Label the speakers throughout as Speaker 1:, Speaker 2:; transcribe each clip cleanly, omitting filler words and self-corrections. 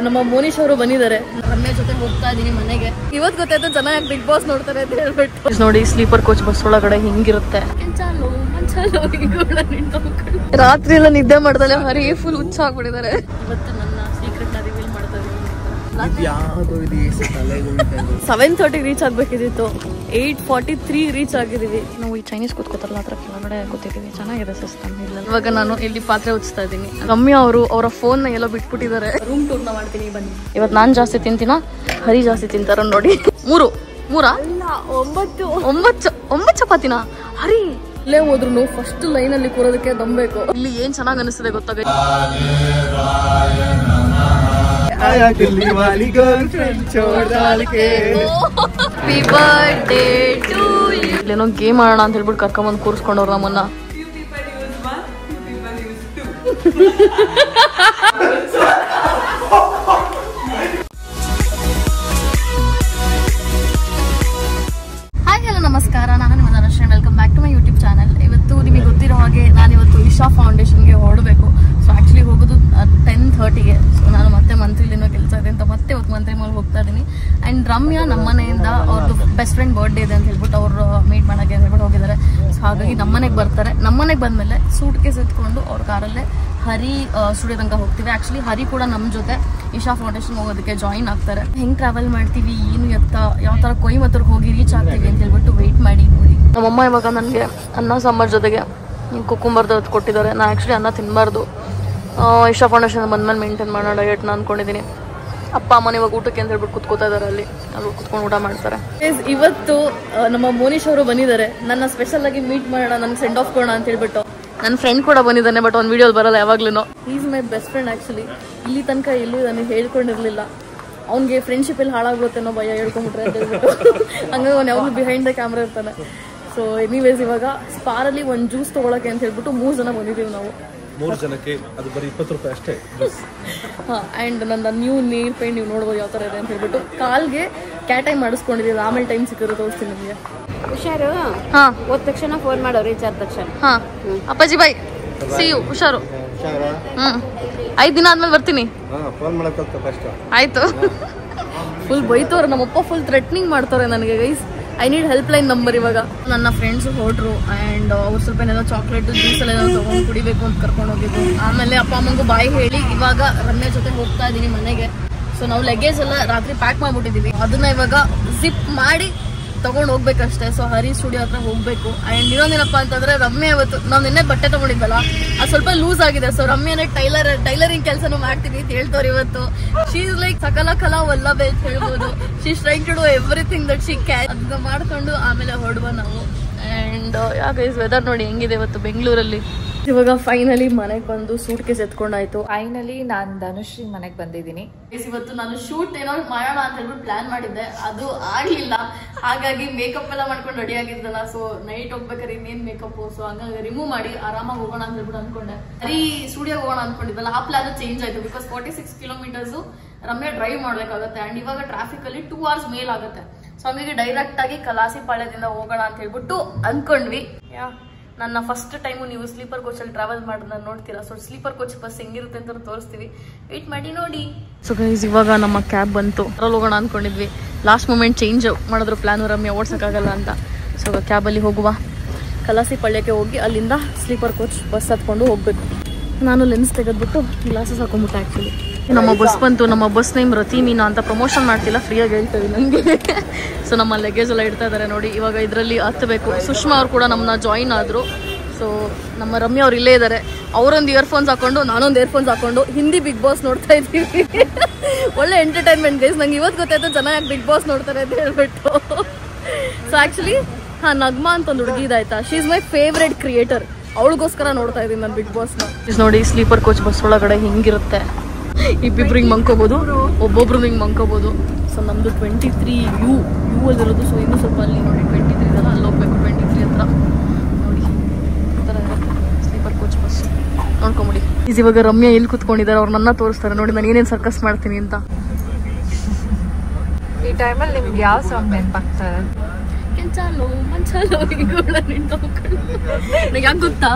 Speaker 1: ನಮ್ಮ ಮೋನಿಶ್ ಅವರು ಬಂದಿದ್ದಾರೆ. ರಮ್ಯ ಜೊತೆ ಹೋಗ್ತಾ ಇದೀನಿ ಮನೆಗೆ. ಇವತ್ತು ಗೊತ್ತಾಯ್ತು ಚೆನ್ನಾಗಿ ಬಿಗ್ ಬಾಸ್ ನೋಡ್ತಾರೆ ಅಂತ ಹೇಳ್ಬಿಟ್ಟು. ನೋಡಿ ಸ್ಲೀಪರ್ ಕೋಚ್ ಬಸ್ ಒಳಗಡೆ ಹಿಂಗಿರುತ್ತೆ. ರಾತ್ರಿ ಎಲ್ಲ ನಿದ್ದೆ ಮಾಡ್ದಲೆ ಹರಿ ಫುಲ್ ಹುಚ್ಚ ಆಗ್ಬಿಟ್ಟಿದ್ದಾರೆ. ಇವತ್ತು ನನ್ನ ಸೀಕ್ರೆಟ್ ನ ರಿವೀಲ್ ಮಾಡ್ತಾ ಇದೀನಿ. 7:30 ರೀಚ್ ಆಗ್ಬೇಕಿತ್ತು. 8:43 ರೀಚ್ ಆಗಿದೀವಿ. ನಾವು ಈ ಚೈನೀಸ್ ಕೂತ್ಕೋತಾರಲ್ಲ ಅದ್ರ ಕೆಳಗಡೆ ಕೂತಿದೀವಿ. ಚೆನ್ನಾಗಿದೆ ಸಿಸ್ಟಮ್. ಇವಾಗ ನಾನು ಇಲ್ಲಿ ಪಾತ್ರೆ ಉಚ್ತಾ ಇದ್ದೀನಿ. ರಮ್ಯಾ ಅವರು ಅವರ ಫೋನ್ ನ ಎಲ್ಲೋ ಬಿಟ್ಬಿಟ್ಟಿದ್ದಾರೆ. ರೂಮ್ ಟೂರ್ ನ ಮಾಡ್ತೀನಿ ಬನ್ನಿ. ಇವತ್ತು ನಾನ್ ಜಾಸ್ತಿ ತಿಂತೀನ, ಹರಿ ಜಾಸ್ತಿ ತಿಂತಾರ ನೋಡಿ. 9 ಚಪಾತಿನ ಹರಿ ಇಲ್ಲೇ ಹೋದ್ರು ಫಸ್ಟ್ ಲೈನ್ ಅಲ್ಲಿ ಕೂರೋದಕ್ಕೆ ದಮ್ಬೇಕು. ಇಲ್ಲಿ ಏನ್ ಚೆನ್ನಾಗ್ ಅನಿಸ್ತದೆ ಗೊತ್ತಾಗ. ಇಲ್ಲೇನೋ ಗೇಮ್ ಆಡೋಣ ಅಂತ ಹೇಳ್ಬಿಟ್ಟು ಕರ್ಕೊಂಬಂದು ಕೂರಿಸ್ಕೊಂಡವ್ರು ನಮ್ಮನ್ನ. ಹಾಯ್ ಹಲೋ ನಮಸ್ಕಾರ, ನಾನು ನಿಮ್ಮ Dhanashree. Welcome back to my YouTube channel. ಇವತ್ತು ನಿಮಗೆ ಗೊತ್ತಿರೋ ಹಾಗೆ ನಾನಿವತ್ತು ಇಶಾ ಫೌಂಡೇಶನ್ಗೆ ಹೊರಡಬೇಕು. ಸೊ ಆಕ್ಚುಲಿ ಹೋಗೋದು 10:30ಗೆ. ಸೊ ನಾನು ಮತ್ತೆ ಮಂತ್ರಿಲಿನೋ ಕೆಲಸ ಇದೆ ಅಂತ ಮತ್ತೆ ಇವತ್ತು ಮಂತ್ರಿ ಮಾಲ್ ಹೋಗ್ತಾ ಇದ್ದೀನಿ. ಆ್ಯಂಡ್ ರಮ್ಯಾ ನಮ್ಮ ಮನೆಯಿಂದ ಅವ್ರದ್ದು ಬೆಸ್ಟ್ ಫ್ರೆಂಡ್ ಬರ್ಡೇ ಇದೆ ಅಂತ ಹೇಳ್ಬಿಟ್ಟು ಅವರು ಮೀಟ್ ಮಾಡೋಕ್ಕೆ ಅಂತ ಹೇಳ್ಬಿಟ್ಟು ಹೋಗಿದ್ದಾರೆ. ಸೊ ಹಾಗಾಗಿ ನಮ್ಮನೆಗೆ ಬರ್ತಾರೆ. ನಮ್ಮನೆಗೆ ಬಂದಮೇಲೆ ಸೂಟ್ ಕೇಸ್ ಎತ್ಕೊಂಡು ಅವ್ರ ಕಾರಲ್ಲೇ ಹರಿ ಸ್ಟುಡಿಯೋ ತನಕ ಹೋಗ್ತೀವಿ. ಆಕ್ಚುಲಿ ಹರಿ ಕೂಡ ನಮ್ಮ ಜೊತೆ ಇಶಾ ಫೌಂಡೇಶನ್ ಹೋಗೋದಕ್ಕೆ ಜಾಯಿನ್ ಆಗ್ತಾರೆ. ಹೆಂಗೆ ಟ್ರಾವೆಲ್ ಮಾಡ್ತೀವಿ, ಏನು ಎತ್ತ, ಯಾವ ಥರ ಕೊಯಮತ್ತೂರ್ಗೆ ಹೋಗಿ ರೀಚ್ ಆಗ್ತೀವಿ ಅಂತ ಹೇಳ್ಬಿಟ್ಟು ವೆಯ್ಟ್ ಮಾಡಿ ನೋಡಿ. ನಮ್ಮಮ್ಮ ಇವಾಗ ನನಗೆ ಅನ್ನ ಸಾಂಬಾರ್ ಜೊತೆಗೆ ಕುಕ್ಕುಂಬರ್ದು ಕೊಟ್ಟಿದ್ದಾರೆ. ನಾನು ಆ್ಯಕ್ಚುಲಿ ಅನ್ನ ತಿನ್ನಬಾರ್ದು. ಇಶಾ ಫೌಂಡೇಶನ್ ಬಂದ್ಮೇಲೆ ಮೇಂಟೈನ್ ಮಾಡೋ ಡಯಟ್ನ ಅಂದ್ಕೊಂಡಿದ್ದೀನಿ. ಅಪ್ಪ ಅಮ್ಮನ ಇವಾಗ ಊಟಕ್ಕೆ ಅಂತ ಹೇಳ್ಬಿಟ್ಟು ಕುತ್ಕೋತಾ ಇದ್ದಾರೆ. ಅಲ್ಲಿ ಕುತ್ಕೊಂಡು ಊಟ ಮಾಡ್ತಾರೆ. ಇವತ್ತು ನಮ್ಮ ಮೋನಿಶ್ ಅವರು ಬಂದಿದ್ದಾರೆ. ನನ್ನ ಸ್ಪೆಷಲ್ ಆಗಿ ಮೀಟ್ ಮಾಡೋಣ, ನನಗೆ ಸೆಂಡ್ ಆಫ್ ಕೊಡೋಣ ಅಂತ ಹೇಳ್ಬಿಟ್ಟು. ನನ್ನ ಫ್ರೆಂಡ್ ಕೂಡ ಬಂದಿದ್ದಾನೆ, ಬಟ್ ಒಂದು ವಿಡಿಯೋ ಬರಲ್ಲ ಯಾವಾಗ್ಲೂ. Is my best friend. Actually ಇಲ್ಲಿ ತನಕ ಎಲ್ಲೂ ನನಗೆ ಹೇಳ್ಕೊಂಡಿರಲಿಲ್ಲ. ಅವ್ನಿಗೆ ಫ್ರೆಂಡ್ಶಿಪ್ ಇಲ್ಲಿ ಹಾಳಾಗುತ್ತೆ ಅನ್ನೋ ಭಯ ಹೇಳ್ಕೊಂಡ್ಬಿಟ್ರೆ ಅಂತ ಹೇಳ್ಬಿಟ್ಟು ಹಂಗಾಗಿ ಅವ್ನು ಯಾವಾಗಲೂ ಬಿಹೈಂಡ್ ದ ಕ್ಯಾಮ್ರಾ ಇರ್ತಾನೆ. ಸೊ ಎನಿವೇಸ್ ಇವಾಗ ಸ್ಪಾರಲ್ಲಿ ಒಂದು ಜ್ಯೂಸ್ ತೊಗೊಳಕ್ಕೆ ಅಂತ ಹೇಳ್ಬಿಟ್ಟು 3 ಜನ ಬಂದಿದ್ದೀವಿ ನಾವು.
Speaker 2: 3 ಜನಕ್ಕೆ ಅದು ಬರೀ 20 ರೂಪಾಯಿ ಅಷ್ಟೇ.
Speaker 1: ಹಾಂ, ಆ್ಯಂಡ್ ನನ್ನ ನ್ಯೂ ನೀರ್ ಪೇಂಟ್ ನೀವು ನೋಡ್ಬೋದು ಯಾವ ಥರ ಇದೆ ಅಂತ ಹೇಳ್ಬಿಟ್ಟು. ಕಾಲ್ಗೆ ಕ್ಯಾಟೈ ಮಾಡಿಸ್ಕೊಂಡಿದ್ದೀವಿ. ಆಮೇಲೆ ಟೈಮ್ ಸಿಕ್ಕಿದ್ರೆ ತೋರಿಸ್ತೀನಿ ನಿಮಗೆ.
Speaker 3: ಹುಷಾರು.
Speaker 1: ಹಾಂ,
Speaker 3: ಹೋದ ತಕ್ಷಣ ಫೋನ್ ಮಾಡೋ, ರೀಚ್ ಆದ ತಕ್ಷಣ.
Speaker 1: ಹಾಂ ಅಪ್ಪಾಜಿ ಬಾಯ್, ಸಿ ಯು. ಹುಷಾರು. 5 ದಿನ ಆದ್ಮೇಲೆ ಬರ್ತೀನಿ. ಆಯ್ತು. ಫುಲ್ ಬೈತವ್ರೆ ನಮ್ಮಪ್ಪ, ಫುಲ್ ಥ್ರೆಟ್ನಿಂಗ್ ಮಾಡ್ತಾರೆ ನನಗೆ. Guys, I need help line number. ಇವಾಗ ನನ್ನ ಫ್ರೆಂಡ್ಸು ಹೊರಟ್ರು ಆ್ಯಂಡ್ ಅವ್ರು ಸ್ವಲ್ಪ ಏನೋ ಚಾಕ್ಲೇಟ್ ಜ್ಯೂಸ್ ಎಲ್ಲ ಏನೋ ತೊಗೊಂಡು ಕುಡಿಬೇಕು ಅಂತ ಕರ್ಕೊಂಡು ಹೋಗಿದ್ದು. ಆಮೇಲೆ ಅಪ್ಪ ಅಮ್ಮಂಗೂ ಬಾಯ್ ಹೇಳಿ ಇವಾಗ ರಮ್ಯ ಜೊತೆ ಹೋಗ್ತಾ ಇದ್ದೀನಿ ಮನೆಗೆ. ಸೊ ನಾವು ಲಗೇಜ್ ಎಲ್ಲ ರಾತ್ರಿ ಪ್ಯಾಕ್ ಮಾಡಿಬಿಟ್ಟಿದ್ದೀವಿ. ಅದನ್ನ ಇವಾಗ ಜಿಪ್ ಮಾಡಿ ತಗೊಂಡು ಹೋಗ್ಬೇಕಷ್ಟೇ. ಸೊ ಹರಿ ಸ್ಟುಡಿಯೋ ಹತ್ರ ಹೋಗ್ಬೇಕು. ಆ್ಯಂಡ್ ಇನ್ನೊಂದೇನಪ್ಪ ಅಂತಂದ್ರೆ ರಮ್ಯ ಇವತ್ತು ನಾವು ನಿನ್ನೆ ಬಟ್ಟೆ ತೊಗೊಂಡಿದ್ವಲ್ಲ, ಅದು ಸ್ವಲ್ಪ ಲೂಸ್ ಆಗಿದೆ. ಸೊ ರಮ್ಯನೇ ಟೈಲರಿಂಗ್ ಕೆಲಸನೂ ಮಾಡ್ತೀನಿ ಅಂತ ಹೇಳ್ತವ್ರು ಇವತ್ತು. ಶಿ ಇಸ್ ಲೈಕ್ ಸಕಲ ಕಲಾ ವಲ್ಲಭೆ ಅಂತ ಹೇಳ್ಬೋದು. She is trying to do everything that she can. ಅದನ್ನ ಮಾಡ್ಕೊಂಡು ಆಮೇಲೆ ಹೊರಡುವ ನಾವು. ಆ್ಯಂಡ್ ಯಾಕೆ ವೆದರ್ ನೋಡಿ ಹೆಂಗಿದೆ ಇವತ್ತು ಬೆಂಗಳೂರಲ್ಲಿ. ಇವಾಗ ಫೈನಲಿ ಮನೆಗೆ ಬಂದು ಸೂಟ್ ಕೇಸ್ ಎತ್ಕೊಂಡಾಯ್ತು.
Speaker 3: ಫೈನಲಿ ನಾನು ಧನುಶ್ರೀ ಮನೆಗೆ ಬಂದಿದ್ದೀನಿ.
Speaker 1: ಇವತ್ತು ನಾನು ಶೂಟ್ ಏನೋ ಮಾಡೋಣ ಅಂತ ಹೇಳ್ಬಿಟ್ಟು ಪ್ಲಾನ್ ಮಾಡಿದ್ದೆ, ಅದು ಆಗ್ಲಿಲ್ಲ. ಹಾಗಾಗಿ ಮೇಕಪ್ ಎಲ್ಲ ಮಾಡ್ಕೊಂಡು ರೆಡಿ ಆಗಿದ್ದಲ್ಲ. ಸೊ ನೈಟ್ ಹೋಗ್ಬೇಕಾದ್ರೆ ಇನ್ನೇನ್ ಮೇಕಪ್, ಸೊ ಹಂಗಾಗಿ ರಿಮೂವ್ ಮಾಡಿ ಆರಾಮಾಗಿ ಹೋಗೋಣ ಅಂತ ಹೇಳ್ಬಿಟ್ಟು ಅನ್ಕೊಂಡೆ. ಬರೀ ಸ್ಟುಡಿಯೋಗೆ ಹೋಗೋಣ ಅನ್ಕೊಂಡಿದ್ದಲ್ಲ, ಆ ಪ್ಲಾನ್ ಚೇಂಜ್ ಆಯ್ತು. ಬಿಕಾಸ್ 46 ಕಿಲೋಮೀಟರ್ಸ್ ರಮ್ಯಾ ಡ್ರೈವ್ ಮಾಡ್ಬೇಕಾಗತ್ತೆ. ಅಂಡ್ ಇವಾಗ ಟ್ರಾಫಿಕ್ ಅಲ್ಲಿ 2 hours ಮೇಲ್ ಆಗುತ್ತೆ. ಸೊ ಹಂಗಾಗಿ ಡೈರೆಕ್ಟ್ ಆಗಿ ಕಲಾಸಿಪಾಳ್ಯದಿಂದ ಹೋಗೋಣ ಅಂತ ಹೇಳ್ಬಿಟ್ಟು ಅನ್ಕೊಂಡ್ವಿ. ನನ್ನ ಫಸ್ಟ್ ಟೈಮು ನೀವು ಸ್ಲೀಪರ್ ಕೋಚ್ ಅಲ್ಲಿ ಟ್ರಾವೆಲ್ ಮಾಡೋದನ್ನ ನೋಡ್ತೀರಾ. ಸೊ ಸ್ಲೀಪರ್ ಕೋಚ್ ಬಸ್ ಹೆಂಗಿರುತ್ತೆ ಅಂತ ತೋರಿಸ್ತೀವಿ, ವೇಟ್ ಮಾಡಿ ನೋಡಿ. ಸೊ ಗೈಸ್, ಇವಾಗ ನಮ್ಮ ಕ್ಯಾಬ್ ಬಂತು. ಅದ್ರಲ್ಲಿ ಹೋಗೋಣ ಅನ್ಕೊಂಡಿದ್ವಿ. ಲಾಸ್ಟ್ ಮೂಮೆಂಟ್ ಚೇಂಜ್ ಮಾಡಿದ್ರು ಪ್ಲಾನು, ರಮ್ಯಾ ಓಡ್ಸೋಕ್ಕಾಗಲ್ಲ ಅಂತ. ಸೊ ಕ್ಯಾಬಲ್ಲಿ ಹೋಗುವ, ಕಲಾಸಿಪಾಳ್ಯಕ್ಕೆ ಹೋಗಿ ಅಲ್ಲಿಂದ ಸ್ಲೀಪರ್ ಕೋಚ್ ಬಸ್ ಹತ್ಕೊಂಡು ಹೋಗ್ಬೇಕು. ನಾನು ಲೆನ್ಸ್ ತೆಗೆದ್ಬಿಟ್ಟು ಗ್ಲಾಸಸ್ ಹಾಕೊಂಡ್ಬಿಟ್ಟೆ. ಆ್ಯಕ್ಚುಲಿ ನಮ್ಮ ಬಸ್ ಬಂತು. ನಮ್ಮ ಬಸ್ ನೇಮ್ ರತಿ ಮೀನಾ ಅಂತ. ಪ್ರಮೋಷನ್ ಮಾಡ್ತಿಲ್ಲ, ಫ್ರೀಯಾಗಿ ಹೇಳ್ತೀವಿ ನನಗೆ. ಸೊ ನಮ್ಮ ಲಗೇಜ್ ಎಲ್ಲ ಇಡ್ತಾ ಇದ್ದಾರೆ ನೋಡಿ. ಇವಾಗ ಇದರಲ್ಲಿ ಹತ್ತಬೇಕು. ಸುಷ್ಮಾ ಅವ್ರು ಕೂಡ ನಮ್ಮನ್ನ ಜಾಯಿನ್ ಆದರು. ಸೊ ನಮ್ಮ ರಮ್ಯಾ ಅವ್ರು ಇಲ್ಲೇ ಇದ್ದಾರೆ. ಅವರೊಂದು ಇಯರ್ಫೋನ್ಸ್ ಹಾಕೊಂಡು, ನಾನೊಂದು ಇಯರ್ಫೋನ್ಸ್ ಹಾಕೊಂಡು ಹಿಂದಿ ಬಿಗ್ ಬಾಸ್ ನೋಡ್ತಾ ಇದ್ದೀವಿ. ಒಳ್ಳೆ ಎಂಟರ್ಟೈನ್ಮೆಂಟ್ ಗೈಸ್. ನಂಗೆ ಇವತ್ತು ಗೊತ್ತಾಯ್ತು ಚೆನ್ನಾಗಿ ಬಿಗ್ ಬಾಸ್ ನೋಡ್ತಾರೆ ಅಂತ ಹೇಳ್ಬಿಟ್ಟು. ಸೊ ಆ್ಯಕ್ಚುಲಿ ನಗ್ಮಾ ಅಂತ ಒಂದು ಹುಡುಗಿ ಇದಾಯ್ತಾ, she is my favourite creator. ಅವಳಿಗೋಸ್ಕರ ನೋಡ್ತಾ ಇದ್ದೀನಿ ನಾನು ಬಿಗ್ ಬಾಸ್ನ. ನೋಡಿ ಸ್ಲೀಪರ್ ಕೋಚ್ ಬಸ್ ಒಳಗಡೆ ಹಿಂಗಿರುತ್ತೆ. ಇಬ್ಬಿಬ್ರು ಹಿಂಗೆ ಮಂಕೋಬೋದು, ಒಬ್ಬೊಬ್ರು ಹಿಂಗೆ ಮಂಕೋಬೋದು. ಸೊ ನಮ್ಮದು 23 ಯು ಅಲ್ಲಿರೋದು. ಸೊ ಇನ್ನೂ ಸ್ವಲ್ಪ ಅಲ್ಲಿ ನೋಡಿ 23 ಇದೆಲ್ಲ, ಅಲ್ಲಿ ಹೋಗ್ಬೇಕು. 23 ಹತ್ರ ನೋಡಿ ಈ ಥರ ಇರುತ್ತೆ ಸ್ಲೀಪರ್ ಕೋಚ್ ಬಸ್. ನೋಡ್ಕೊಂಬಿಡಿ. ಇವಾಗ ರಮ್ಯಾ ಎಲ್ಲಿ ಕೂತ್ಕೊಂಡಿದ್ದಾರೆ, ಅವ್ರು ನನ್ನ ತೋರಿಸ್ತಾರೆ ನೋಡಿ ನಾನು ಏನೇನು ಸರ್ಕಸ್ ಮಾಡ್ತೀನಿ ಅಂತ.
Speaker 3: ಈ ಟೈಮಲ್ಲಿ ನಿಮ್ಗೆ ಯಾವ ಸಾಂಗ್ ನೆನಪಾಗ್ತಾರೆ?
Speaker 1: ಮಂಚಾಲೋ ಮಂಚಾಲೋ ಈಗೋಳ ನಿಂತ್ಕೊಂಡು ನನಗೆ ಯಾಕೆ ಗೊತ್ತಾ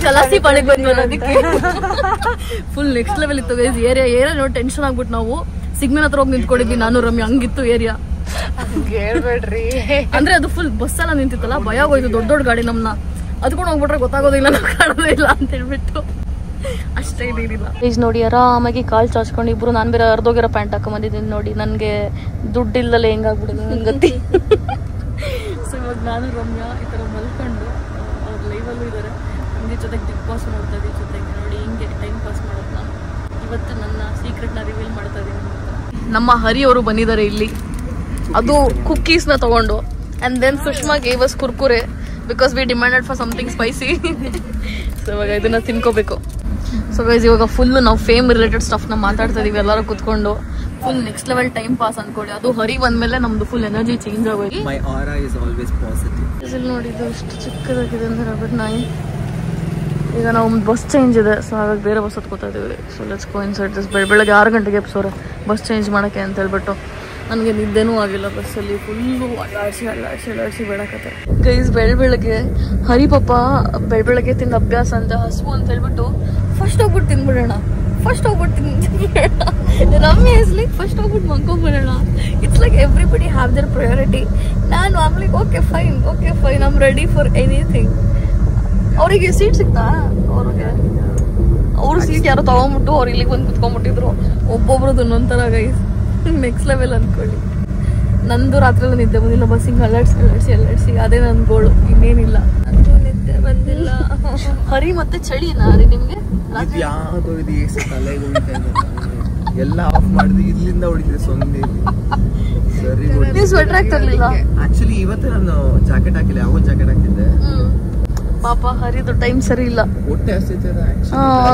Speaker 1: ಕಲಾಸಿ ಪಾಳಿಗೆ ಬಂದ್ವಲ್ಲ ಅದಕ್ಕೆ ಫುಲ್ ನೆಕ್ಸ್ಟ್ ಲೆವೆಲ್ ಇತ್ತು ಗೈಸ್. ಏರಿಯಾ ನೋಡಿ ಟೆನ್ಷನ್ ಆಗ್ಬಿಟ್ಟು ನಾವು ಸಿಗ್ನಲ್ ಹತ್ರ ಹೋಗಿ ನಿಂತ್ಕೊಂಡಿದ್ವಿ ನಾನು ರಮ್ಯ. ಹಂಗಿತ್ತು ಏರಿಯಾ.
Speaker 3: ಹೇಳ್ಬೇಡ್ರಿ.
Speaker 1: ಅಂದ್ರೆ ಅದು ಫುಲ್ ಬಸ್ ಎಲ್ಲ ನಿಂತಿತ್ತಲ್ಲ, ಭಯ ಹೋಯ್ತು. ದೊಡ್ಡ ದೊಡ್ಡ ಗಾಡಿ ನಮ್ನ ಅದ್ಕೊಂಡು ಹೋಗ್ಬಿಟ್ರೆ ಗೊತ್ತಾಗೋದಿಲ್ಲ, ನಾವು ಕಾಣೋದೇ ಇಲ್ಲ ಅಂತ ಹೇಳ್ಬಿಟ್ಟು ಅಷ್ಟೇ ಇದಿಲ್ಲ. ಪ್ಲೀಸ್ ನೋಡಿ ಆರಾಮಾಗಿ ಕಾಲ್ ಚಾಚ್ಕೊಂಡು ಇಬ್ರು. ನಾನು ಬೇರೆ ಅರ್ಧೋಗಿರೋ ಪ್ಯಾಂಟ್ ಹಾಕೊಂಬಂದಿದ್ದೀನಿ ನೋಡಿ. ನನಗೆ ದುಡ್ಡಿಲ್ಲದಲ್ಲೇ ಹೆಂಗಾಗ್ಬಿಡಿದೆ ನಂಗೆ ಗೊತ್ತಿ. ಸೊ ಇವಾಗ ನಾನು ರಮ್ಯಾ ಈ ಥರ ಮಲ್ಕೊಂಡು ಅವ್ರು ಲೈವಲ್ಲೂ ಇದ್ದಾರೆ. ನಮಗೆ ಜೊತೆಗೆ ಬಿಗ್ ಬಾಸ್ ನೋಡ್ತಾ ಇದ್ದೀವಿ. ಜೊತೆಗೆ ನೋಡಿ ಹಿಂಗೆ ಟೈಮ್ ಪಾಸ್ ಮಾಡೋದು. ನಾನು ಇವತ್ತು ನನ್ನ ಸೀಕ್ರೆಟ್ನ ರಿವೀಲ್ ಮಾಡ್ತಾ ಇದ್ದೀನಿ. ನಮ್ಮ ಹರಿ ಅವರು ಬಂದಿದ್ದಾರೆ ಇಲ್ಲಿ, ಅದು ಕುಕ್ಕೀಸ್ನ ತಗೊಂಡು. And then Sushma gave us Kurkure because we demanded for something spicy. So ಇವಾಗ ಇದನ್ನ ತಿನ್ಕೋಬೇಕು. ಸೊ ಗೈಸ್ ಇವಾಗ ಫುಲ್ ನಾವು ಫೇಮ್ ರಿಲೇಟೆಡ್ ಸ್ಟಫ್ನ ಮಾತಾಡ್ತಾ ಇದೀವಿ ಎಲ್ಲರೂ ಕುತ್ಕೊಂಡು. Full next level time pass ಅನ್ಕೊಳ್ಳಿ. ಅದು ಹರಿ ಬಂದ್ಮೇಲೆ ನಮ್ದು ಫುಲ್ ಎನರ್ಜಿ ಚೇಂಜ್ ಆಗೋಗಿ.
Speaker 2: My aura is always positive.
Speaker 1: ಇಲ್ಲಿ ನೋಡಿದ್ದು ಎಷ್ಟು ಚಿಕ್ಕದಾಗಿದೆ ಅಂದ್ರೆ ಬಟ್ ನಾಯಿ. ಈಗ ನಾವು ಬಸ್ ಚೇಂಜ್ ಇದೆ, ಸೊ ಹಾಗಾಗಿ ಬೇರೆ ಬಸ್ ಹತ್ಕೋತಾ ಇದೀವಿ. So let's go inside this. ಬೆಳಗ್ಗೆ 6 ಗಂಟೆಗೆ ಎಪ್ಸೋರೆ ಬಸ್ ಚೇಂಜ್ ಮಾಡೋಕ್ಕೆ ಅಂತ ಹೇಳ್ಬಿಟ್ಟು. ನನಗೆ ನಿದ್ದೆನೂ ಆಗಿಲ್ಲ ಬಸ್ಸಲ್ಲಿ. ಫುಲ್ಲು ಅಲ್ಲಾಡಿಸಿ ಬೇಡಕತ್ತೆ ಗೈಸ್. ಬೆಳಗ್ಗೆ ಹರಿ ಪಾಪ ಬೆಳಗ್ಗೆ ತಿಂದ ಅಭ್ಯಾಸ ಅಂತ ಹಸು ಅಂತ ಹೇಳ್ಬಿಟ್ಟು ಫಸ್ಟ್ ಹೋಗ್ಬಿಟ್ಟು ತಿನ್ಬಿಡೋಣ, ಫಸ್ಟ್ ಹೋಗ್ಬಿಟ್ಟು ತಿನ್ಬಿಡೋಣ. ರಮ್ಯ ಇಸ್ಲಿ ಫಸ್ಟ್ ಹೋಗ್ಬಿಟ್ಟು ಮಲ್ಕೊಂಡ್ಬಿಡೋಣ. It's like everybody have their priority. ನಾನು ಆಮ್ಲಿಕ್ okay fine I am ready for anything. ಅವರಿಗೆ ಸೀಟ್ ಸಿಗ್ತಾ? ಅವ್ರು ಸೀಟ್ ಯಾರೋ ತಗೊಂಡ್ಬಿಟ್ಟು ಅವ್ರು ಇಲ್ಲಿಗೆ ಬಂದು ಕುತ್ಕೊಂಡ್ಬಿಟ್ಟಿದ್ರು. ಒಬ್ಬೊಬ್ರದ್ದು ಒಂದೊಂಥರ ಗೈಸ್. ನೆಕ್ಸ್ಟ್ ಲೆವೆಲ್ ಅಂದ್ಕೊಳ್ಳಿ. ನಂದು ರಾತ್ರಿ ಎಲ್ಲ ನಿದ್ದೆ ಬಂದಿಲ್ಲ. ಬಸ್ ಹಿಂಗೆ ಅಲ್ಲಾಡ್ಸಿ ಅದೇ ನನ್ನ ಗೋಳು, ಇನ್ನೇನಿಲ್ಲ. ನಿದ್ದೆ ಬಂದಿಲ್ಲ. ಹರಿ ಮತ್ತೆ ಚಳಿನಾ ರೀ ನಿಮ್ಗೆ?
Speaker 2: ಯಾವ್ದು ಇದು ತಲೆಗೆ ಹೊಡಿತಾ ಇದೆ. ಎಲ್ಲ ಆಫ್ ಮಾಡಿದ್ವಿ, ಇಲ್ಲಿಂದ ಹೊಡಿತಿದೆ ಸೊನ್ನೆ. ಸರಿ
Speaker 1: ನೀವು ಸ್ವೆಟರ್ ಆಗ್ತಿರ್ಲಿಲ್ಲ
Speaker 2: ಆಕ್ಚುಲಿ. ಇವತ್ತು ನಾನು ಜಾಕೆಟ್ ಹಾಕಿಲ್ಲ, ಯಾವ ಜಾಕೆಟ್ ಹಾಕಿದ್ದೆ.
Speaker 1: ಪಾಪ ಹರಿದು ಟೈಮ್ ಸರಿ ಇಲ್ಲ.
Speaker 2: ಹೊಟ್ಟೆ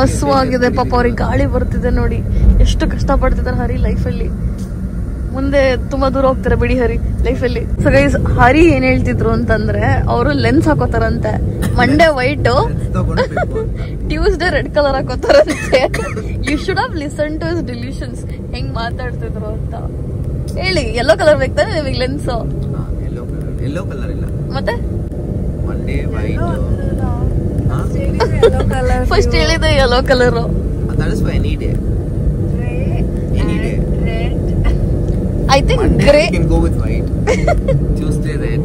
Speaker 1: ಹಸುವಾಗಿದೆ ಪಾಪ. ಅವ್ರಿಗೆ ಗಾಳಿ ಬರ್ತಿದೆ ನೋಡಿ. ಎಷ್ಟು ಕಷ್ಟ ಪಡ್ತಿದ್ದಾರೆ ಹರಿ ಲೈಫಲ್ಲಿ. ಮುಂದೆ ತುಂಬಾ ದೂರ ಹೋಗ್ತಾರೆ ಬಿಡಿ ಹರಿ ಲೈಫಲ್ಲಿ. ಸೊ ಗೈಸ್ ಹರಿ ಏನ್ ಹೇಳ್ತಿದ್ರು ಅಂತಂದ್ರೆ ಅವರು ಲೆನ್ಸ್ ಹಾಕೋತಾರಂತೆ. Monday white, Tuesday red colour ಹಾಕೋತಾರಂತೆ. You should have listen to his delusions. ಹೆಂಗ್ ಮಾತಾಡ್ತಿದ್ರು ಅಂತ ಹೇಳಿ. ಯೆಲ್ಲೋ ಕಲರ್ ಬೇಕಾದ್ರೆ ನಿಮಗೆ ಲೆನ್ಸ್?
Speaker 2: ಯೆಲ್ಲೋ ಕಲರ್ ಇಲ್ಲ
Speaker 1: ಮತ್ತೆ
Speaker 2: ಮಂಡೇ ವೈಟ್.
Speaker 1: ಫಸ್ಟ್ ಹೇಳಿದೆ yellow colour.
Speaker 2: That is for any day. Any day.
Speaker 1: I think
Speaker 2: Monday
Speaker 1: grey.
Speaker 2: You can go with white. Tuesday red.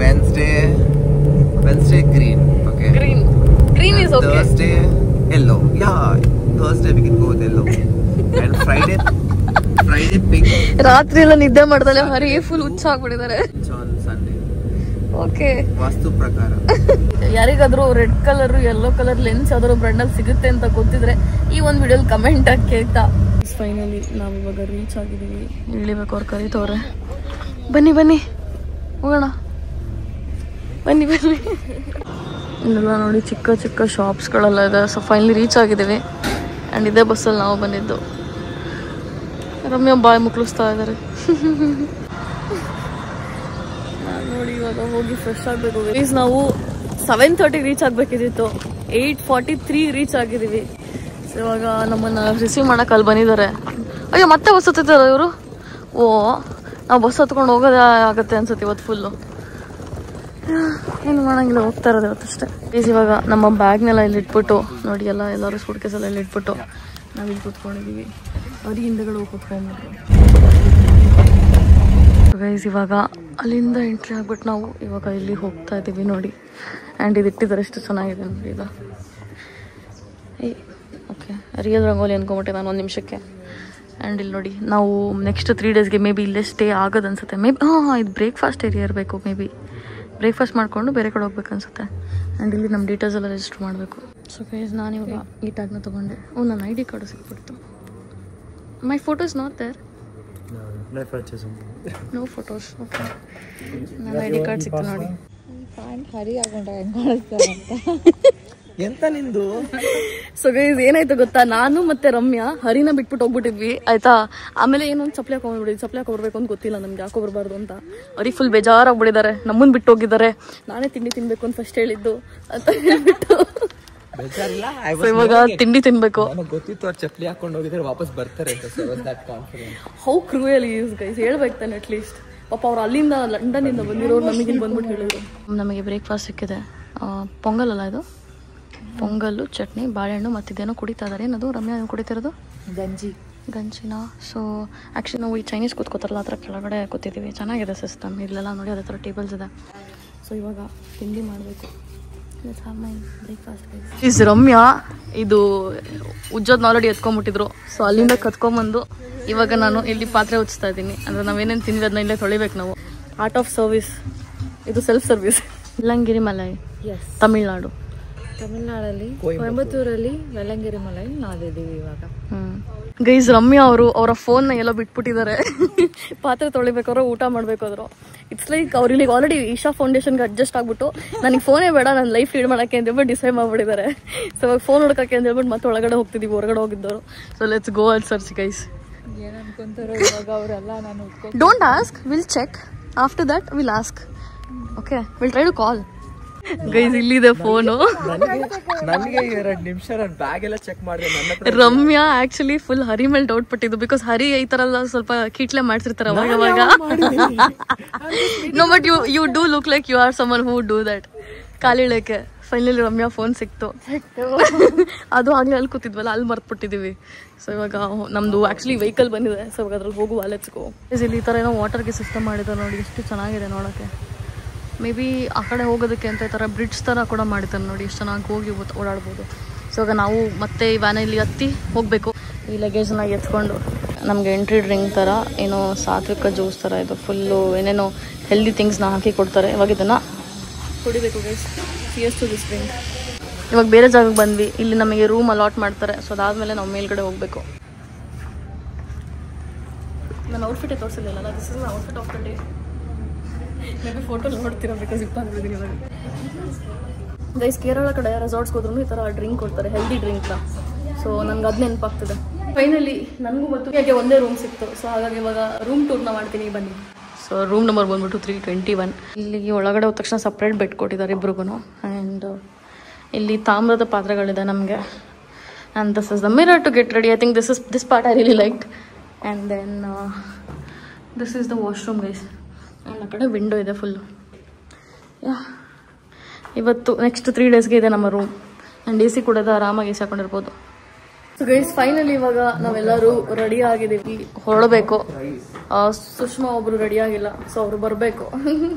Speaker 2: Wednesday green. Okay.
Speaker 1: Green is okay.
Speaker 2: Thursday yellow. Yeah. Thursday we can go with yellow. And Friday pink.
Speaker 1: ರಾತ್ರಿ ಎಲ್ಲ ನಿದ್ದೆ ಮಾಡ್ದಲೆ ಹರಿ full ಹುಚ್ಚ ಆಗ್ಬಿಟ್ಟಿದ್ದಾರೆ.
Speaker 2: On Sunday.
Speaker 1: Okay.
Speaker 2: ವಾಸ್ತು ಪ್ರಕಾರ.
Speaker 1: ಯಾರಿಗಾದ್ರೂ red colour yellow colour lens ಯಾವ್ದಾದ್ರು ಬ್ರ್ಯಾಂಡಲ್ಲಿ ಸಿಗುತ್ತೆ ಅಂತ ಗೊತ್ತಿದ್ರೆ ಈ ಒಂದು ವಿಡಿಯೋಲಿ ಕಮೆಂಟ್ ಆಗಿ ಕೇಳ್ತಾ. ಫೈನಲಿ ನಾವು ಇವಾಗ ರೀಚ್ ಆಗಿದ್ದೀವಿ. ಇಳಿಬೇಕು, ಅವ್ರು ಕರೀತವ್ರೆ. ಬನ್ನಿ ಹೋಗೋಣ, ಬನ್ನಿ. ಇಲ್ಲೆಲ್ಲ ನೋಡಿ ಚಿಕ್ಕ ಚಿಕ್ಕ ಶಾಪ್ಸ್ಗಳೆಲ್ಲ ಇದೆ. ಸೊ ಫೈನಲಿ ರೀಚ್ ಆಗಿದ್ದೀವಿ. ಆ್ಯಂಡ್ ಇದೇ ಬಸ್ಸಲ್ಲಿ ನಾವು ಬಂದಿದ್ದು. ರಮ್ಯಾ ಬಾಯ್ ಮುಕ್ಳಿಸ್ತಾ ಇದ್ದಾರೆ. ನೋಡಿ ಇವಾಗ ಹೋಗಿ ಫ್ರೆಶ್ ಆಗಬೇಕು. ಪ್ಲೀಸ್ ನಾವು 7:30 ರೀಚ್ ಆಗಬೇಕಿತ್ತು. 8:43 ರೀಚ್ ಆಗಿದ್ದೀವಿ. ಸೊ ಇವಾಗ ನಮ್ಮನ್ನು ರಿಸೀವ್ ಮಾಡೋಕೆ ಅಲ್ಲಿ ಬಂದಿದ್ದಾರೆ. ಅಯ್ಯೋ ಮತ್ತೆ ಬಸ್ ಹತ್ತಿದ್ದಾರೆ ಇವರು. ಓ ನಾವು ಬಸ್ ಹತ್ಕೊಂಡು ಹೋಗೋದೇ ಆಗುತ್ತೆ ಅನ್ಸುತ್ತೆ ಇವತ್ತು ಫುಲ್ಲು. ಏನು ಮಾಡೋಂಗಿಲ್ಲ, ಹೋಗ್ತಾ ಇರೋದು ಇವತ್ತಷ್ಟೇ. ಪ್ಲೀಸ್ ಇವಾಗ ನಮ್ಮ ಬ್ಯಾಗ್ನೆಲ್ಲ ಇಲ್ಲಿ ಇಟ್ಬಿಟ್ಟು ನೋಡಿ, ಎಲ್ಲರೂ ಸೂಟ್ ಕೇಸೆಲ್ಲ ಇಲ್ಲಿ ಇಟ್ಬಿಟ್ಟು ನಾವಿಲ್ಲಿ ಕೂತ್ಕೊಂಡಿದ್ದೀವಿ. ಅವ್ರಿಗೆ ಹಿಂದೆಗಡೆ ಹೋಗಿ ಕೂತ್ಕೊಂಡ್ಬಿಟ್ರು. ಗೈಸ್ ಇವಾಗ ಅಲ್ಲಿಂದ ಎಂಟ್ರಿ ಆಗ್ಬಿಟ್ಟು ನಾವು ಇವಾಗ ಇಲ್ಲಿ ಹೋಗ್ತಾ ಇದ್ದೀವಿ ನೋಡಿ. ಆ್ಯಂಡ್ ಇದು ಇಟ್ಟಿದ್ದಾರೆ ಎಷ್ಟು ಚೆನ್ನಾಗಿದೆ ನೋಡಿ. ಈಗ ಓಕೆ ರಿಯಲ್ ರಂಗೋಲಿ ಅಂದ್ಕೊಂಬಿಟ್ಟೆ ನಾನು 1 ನಿಮಿಷಕ್ಕೆ. ಆ್ಯಂಡ್ ಇಲ್ಲಿ ನೋಡಿ ನಾವು ನೆಕ್ಸ್ಟ್ 3 ಡೇಸ್ಗೆ ಮೇ ಬಿ ಇಲ್ಲೇ ಸ್ಟೇ ಆಗೋದು ಅನ್ಸುತ್ತೆ. ಮೇ ಬಿ ಇದು ಬ್ರೇಕ್ಫಾಸ್ಟ್ ಏರಿಯಾ ಇರಬೇಕು. ಮೇ ಬಿ ಬ್ರೇಕ್ಫಾಸ್ಟ್ ಮಾಡಿಕೊಂಡು ಬೇರೆ ಕಡೆ ಹೋಗ್ಬೇಕು ಅನ್ಸುತ್ತೆ. ಆ್ಯಂಡ್ ಇಲ್ಲಿ ನಮ್ಮ ಡೀಟೇಲ್ಸ್ ಎಲ್ಲ ರಿಜಿಸ್ಟರ್ ಮಾಡಬೇಕು. ಸೊ ಗೈಸ್ ನಾನು ಇವಾಗ ಈ ಟ್ಯಾಗ್ನ ತೊಗೊಂಡೆ. ನನ್ನ ID ಕಾರ್ಡು ಸಿಕ್ಬಿಡ್ತು. My photo is not there. No photos. Okay ನನ್ನ ID ಕಾರ್ಡ್ ಸಿಕ್ತು ನೋಡಿ.
Speaker 3: ಹರಿ ಆಗೊಂಡ್ರೆ ಹೆಂಗ್ ಮಾಡ್ತಾರೆ
Speaker 2: ಎಂತ ನಿಂದು.
Speaker 1: ಸೊ ಗೈಸ್ ಏನಾಯ್ತು ಗೊತ್ತಾ, ನಾನು ಮತ್ತೆ ರಮ್ಯಾ ಹರಿನ ಬಿಟ್ಬಿಟ್ಟು ಹೋಗ್ಬಿಟ್ಟಿದ್ವಿ ಆಯ್ತಾ. ಆಮೇಲೆ ಏನೊಂದು ಚಪ್ಪಲಿ ಹಾಕೊಂಡ್ಬಿಟ್ಟಿದ್ವಿ. ಚಪ್ಪಲಿ ಹಾಕೊಬರ್ಬೇಕು ಅಂತ ಗೊತ್ತಿಲ್ಲ ನಮ್ಗೆ, ಹಾಕೊಬರ್ಬಾರ್ದು ಅಂತ. ಅವ್ರಿಗೆ ಫುಲ್ ಬೇಜಾರಾಗ್ಬಿಟ್ಟಿದ್ದಾರೆ. ನಮ್ಮನ್ನ ಬಿಟ್ಟು ಹೋಗಿದ್ದಾರೆ. ನಾನೇ ತಿಂಡಿ ತಿನ್ಬೇಕು ಅಂತ ಫಸ್ಟ್ ಹೇಳಿದ್ದು ಅಂತ ಹೇಳ್ಬಿಟ್ಟು ಇವಾಗ ತಿಂಡಿ ತಿನ್ಬೇಕು.
Speaker 2: ಗೊತ್ತಿತ್ತು ಅವ್ರು ಚಪ್ಪಲಿ ಹಾಕೊಂಡು ಹೋಗಿದ್ರೆ ವಾಪಸ್ ಬರ್ತಾರೆ ಅಂತ. ಹೌ
Speaker 1: ಕ್ರೂಯಲ್ ಈಸ್ ಗೈಸ್, ಹೇಳ್ಬೇಕು ತಾನೆ ಅಟ್ಲೀಸ್ಟ್. ಪಾಪ ಅವ್ರು ಅಲ್ಲಿಂದ ಲಂಡನ್ನಿಂದ ಬಂದಿರೋರು ನಮಗೆ ಇಲ್ಲಿ ಬಂದ್ಬಿಟ್ಟು ಹೇಳಿದ್ರು. ನಮಗೆ ಬ್ರೇಕ್ಫಾಸ್ಟ್ ಸಿಕ್ಕಿದೆ. ಪೊಂಗಲ್ ಅಲ್ಲ ಇದು, ಪೊಂಗಲ್ಲು, ಚಟ್ನಿ, ಬಾಳೆಹಣ್ಣು ಮತ್ತಿದೇನೋ ಕುಡಿತಾ ಇದ್ದಾರೆ. ಏನದು ರಮ್ಯಾ ಕುಡಿತಿರೋದು? ಗಂಜಿನ. ಸೊ ಆ್ಯಕ್ಚುಲಿ ನಾವು ಈ ಚೈನೀಸ್ ಕೂತ್ಕೋತಾರಲ್ಲ ಆ ಥರ ಕೆಳಗಡೆ ಕೂತಿದ್ದೀವಿ. ಚೆನ್ನಾಗಿದೆ ಸಿಸ್ಟಮ್. ಇಲ್ಲೆಲ್ಲ ನೋಡಿ ಅದೇ ಥರ ಟೇಬಲ್ಸ್ ಇದೆ. ಸೊ ಇವಾಗ ತಿಂಡಿ ಮಾಡಬೇಕು. ಬ್ರೇಕ್ಫಾಸ್ಟ್ ರಮ್ಯಾ ಇದು ಉಜ್ಜೋದ್ನ ಆಲ್ರೆಡಿ ಎತ್ಕೊಂಡ್ಬಿಟ್ಟಿದ್ರು. ಸೊ ಅಲ್ಲಿಂದ ಕತ್ಕೊಂಬಂದು ಇವಾಗ ನಾನು ಇಲ್ಲಿ ಪಾತ್ರೆ ಉಜ್ತಾ ಇದ್ದೀನಿ. ಅಂದರೆ ನಾವೇನೇನು ತಿಂದ್ವಿ ಅದನ್ನ ಇಲ್ಲೇ ತೊಳಿಬೇಕು ನಾವು. ಆರ್ಟ್ ಆಫ್ ಸರ್ವಿಸ್ ಇದು, ಸೆಲ್ಫ್ ಸರ್ವಿಸ್. ವೆಲ್ಲಂಗಿರಿ ಮಲೈ, ತಮಿಳ್ನಾಡಲ್ಲಿ ಕೊಯಂಬತ್ತೂರಲ್ಲಿ ವೆಲ್ಲಂಗಿರಿ ಮಲೈ ನಾವಿದ್ದೀವಿ ಇವಾಗ. ಗೈಸ್ ರಮ್ಯಾ ಅವರು ಅವರ ಫೋನ್ನ ಎಲ್ಲೋ ಬಿಟ್ಬಿಟ್ಟಿದ್ದಾರೆ. ಪಾತ್ರೆ ತೊಳಿಬೇಕಾದ್ರೆ ಊಟ ಮಾಡ್ಬೇಕಾದ್ರು ಇಟ್ಸ್ ಲೈಕ್ ಅವ್ರು ಇಲ್ಲಿಗೆ ಆಲ್ರೆಡಿ ಈಶಾ ಫೌಂಡೇಶನ್ಗೆ ಅಡ್ಜಸ್ಟ್ ಆಗ್ಬಿಟ್ಟು ನನಗೆ ಫೋನೇ ಬೇಡ, ನನ್ನ ಲೈಫ್ ಲೀಡ್ ಮಾಡೋಕ್ಕೆ ಅಂತ ಹೇಳ್ಬಿಟ್ಟು ಡಿಸೈಡ್ ಮಾಡ್ಬಿಟ್ಟಿದ್ದಾರೆ. ಸೊ ಇವಾಗ ಫೋನ್ ಹುಡ್ಕಕ್ಕೆ ಅಂತ ಹೇಳ್ಬಿಟ್ಟು ಮತ್ತೆ ಒಳಗಡೆ ಹೋಗ್ತಿದ್ದೀವಿ, ಹೊರಗಡೆ ಹೋಗಿದ್ದವರು. So let's go and search guys.
Speaker 3: ಏನ್ ಅನ್ಕೊಂತಾರೋ ಇವಾಗ ಅವರೆಲ್ಲ. ನಾನು
Speaker 1: don't ask, will check after that will ask. Okay, will try to call. Guys ಇಲ್ಲಿದೆ ಫೋನು.
Speaker 2: ನನಗೆ 2 ನಿಮಿಷ ನನ್ನ ಬ್ಯಾಗ್ ಎಲ್ಲ ಚೆಕ್ ಮಾಡಿದೆ.
Speaker 1: ರಮ್ಯಾ ಆಕ್ಚುಲಿ ಫುಲ್ ಹರಿ ಮೇಲೆ ಡೌಟ್ ಪಟ್ಟಿದ್ದು. ಬಿಕಾಸ್ ಹರಿ ಈ ತರ ಎಲ್ಲ ಸ್ವಲ್ಪ ಕೀಟ್ಲೆ ಮಾಡ್ತಿರ್ತಾರೆ ಅವಾಗ ಅವಾಗ. No but you do look like you are someone who do that. ಕಾಲಿಳಕ್ಕೆ ಫೈನಲಿ ರಮ್ಯಾ ಫೋನ್ ಸಿಕ್ತು. ಅದು ಆಗ್ಲೇ ಅಲ್ಲಿ ಕೂತಿದ್ವಲ್ಲ, ಅಲ್ಲಿ ಮರ್ತ್ಬಿಟ್ಟಿದೀವಿ. ಸೊ ಇವಾಗ ನಮ್ದು ಆಕ್ಚುಲಿ ವೆಹಿಕಲ್ ಬಂದಿದೆ. ಸೊ ಇವಾಗ ಅದ್ರಲ್ಲಿ ಹೋಗುವ, ಲೆಟ್ಸ್ ಗೋ. ಇಲ್ಲಿ ಈ ತರ ಏನೋ ವಾಟರ್ಗೆ ಸಿಸ್ಟಮ್ ಮಾಡಿದ್ದಾರೆ ನೋಡಿ, ಎಷ್ಟು ಚೆನ್ನಾಗಿದೆ ನೋಡೋಕ್ಕೆ. ಮೇ ಬಿ ಆ ಕಡೆ ಹೋಗೋದಕ್ಕೆ ಅಂತ ಈ ಥರ ಬ್ರಿಡ್ಜ್ ಥರ ಕೂಡ ಮಾಡಿದ್ದಾರೆ ನೋಡಿ, ಎಷ್ಟು ಚೆನ್ನಾಗಿ ಹೋಗಿ ಓಡಾಡ್ಬೋದು. ಸೊ ಇವಾಗ ನಾವು ಮತ್ತೆ ಈ ವ್ಯಾನಲ್ಲಿ ಹತ್ತಿ ಹೋಗಬೇಕು. ಈ ಲಗೇಜ್ನ ಎತ್ಕೊಂಡು ನಮಗೆ ಎಂಟ್ರಿ ಡ್ರಿಂಕ್ ಥರ ಏನೋ ಸಾತ್ವಿಕ ಜ್ಯೂಸ್ ಥರ ಇದು, ಫುಲ್ಲು ಏನೇನೋ ಹೆಲ್ದಿ ಥಿಂಗ್ಸ್ನ ಹಾಕಿ ಕೊಡ್ತಾರೆ. ಇವಾಗ ಇದನ್ನು ಕುಡಿಬೇಕು ಗೈಸ್. ಸಿಯಸ್ ಟು ದಿಸ್ ಡ್ರಿಂಕ್. ಇವಾಗ ಬೇರೆ ಜಾಗಕ್ಕೆ ಬಂದ್ವಿ. ಇಲ್ಲಿ ನಮಗೆ ರೂಮ್ ಅಲಾಟ್ ಮಾಡ್ತಾರೆ. ಸೊ ಅದಾದಮೇಲೆ ನಾವು ಮೇಲ್ಗಡೆ ಹೋಗಬೇಕು. ನನ್ನ ಔಟ್ಫಿಟ್ಟೇ ತೋರಿಸಲಿಲ್ಲ. This is my outfit of the day. Maybe photo ನೋಡ್ತೀರಾ ಬಿಕಾಸ್ ಇಪ್ಪಾಗಿದ್ದೀನಿ ಇವಾಗ. ಗೈಸ್ ಕೇರಳ ಕಡೆ ರೆಸಾರ್ಟ್ಸ್ಗೆ ಹೋದ್ರೂ ಈ ಥರ ಡ್ರಿಂಕ್ ಕೊಡ್ತಾರೆ, ಹೆಲ್ದಿ ಡ್ರಿಂಕ್ನ. ಸೊ ನನಗೆ ಅದು ನೆನಪಾಗ್ತದೆ. ಫೈನಲಿ ನನಗೂ ಮತ್ತು ಯಾಕೆ ಒಂದೇ ರೂಮ್ ಸಿಕ್ತು. ಸೊ ಹಾಗಾಗಿ ಇವಾಗ ರೂಮ್ ಟೂರ್ನ ಮಾಡ್ತೀನಿ, ಬನ್ನಿ. ಸೊ ರೂಮ್ ನಂಬರ್ ಬಂದ್ಬಿಟ್ಟು 321. ಇಲ್ಲಿಗೆ ಒಳಗಡೆ ಹೋದ ತಕ್ಷಣ ಸಪ್ರೇಟ್ ಬೆಡ್ ಕೊಟ್ಟಿದ್ದಾರೆ ಇಬ್ರಿಗೂ. ಆ್ಯಂಡ್ ಇಲ್ಲಿ ತಾಮ್ರದ ಪಾತ್ರೆಗಳಿದೆ ನಮಗೆ. And this is the mirror to get ready. I think this part I really like. And then this is the washroom guys. And ಆ ಕಡೆ ವಿಂಡೋ ಇದೆ ಫುಲ್ಲು. ಯಾ ಇವತ್ತು ನೆಕ್ಸ್ಟ್ 3 ಡೇಸ್ಗೆ ಇದೆ ನಮ್ಮ ರೂಮ್. ಆ್ಯಂಡ್ AC ಕೂಡ ಇದೆ, ಆರಾಮಾಗಿ AC ಹಾಕೊಂಡಿರ್ಬೋದು. ಸೊ ಗೈಸ್ ಫೈನಲಿ ಇವಾಗ ನಾವೆಲ್ಲರೂ ರೆಡಿ ಆಗಿದ್ದೀವಿ, ಹೊರಡಬೇಕು. ಸುಷ್ಮಾ ಒಬ್ರು ರೆಡಿ ಆಗಿಲ್ಲ. ಸೊ ಅವರು ಬರಬೇಕು.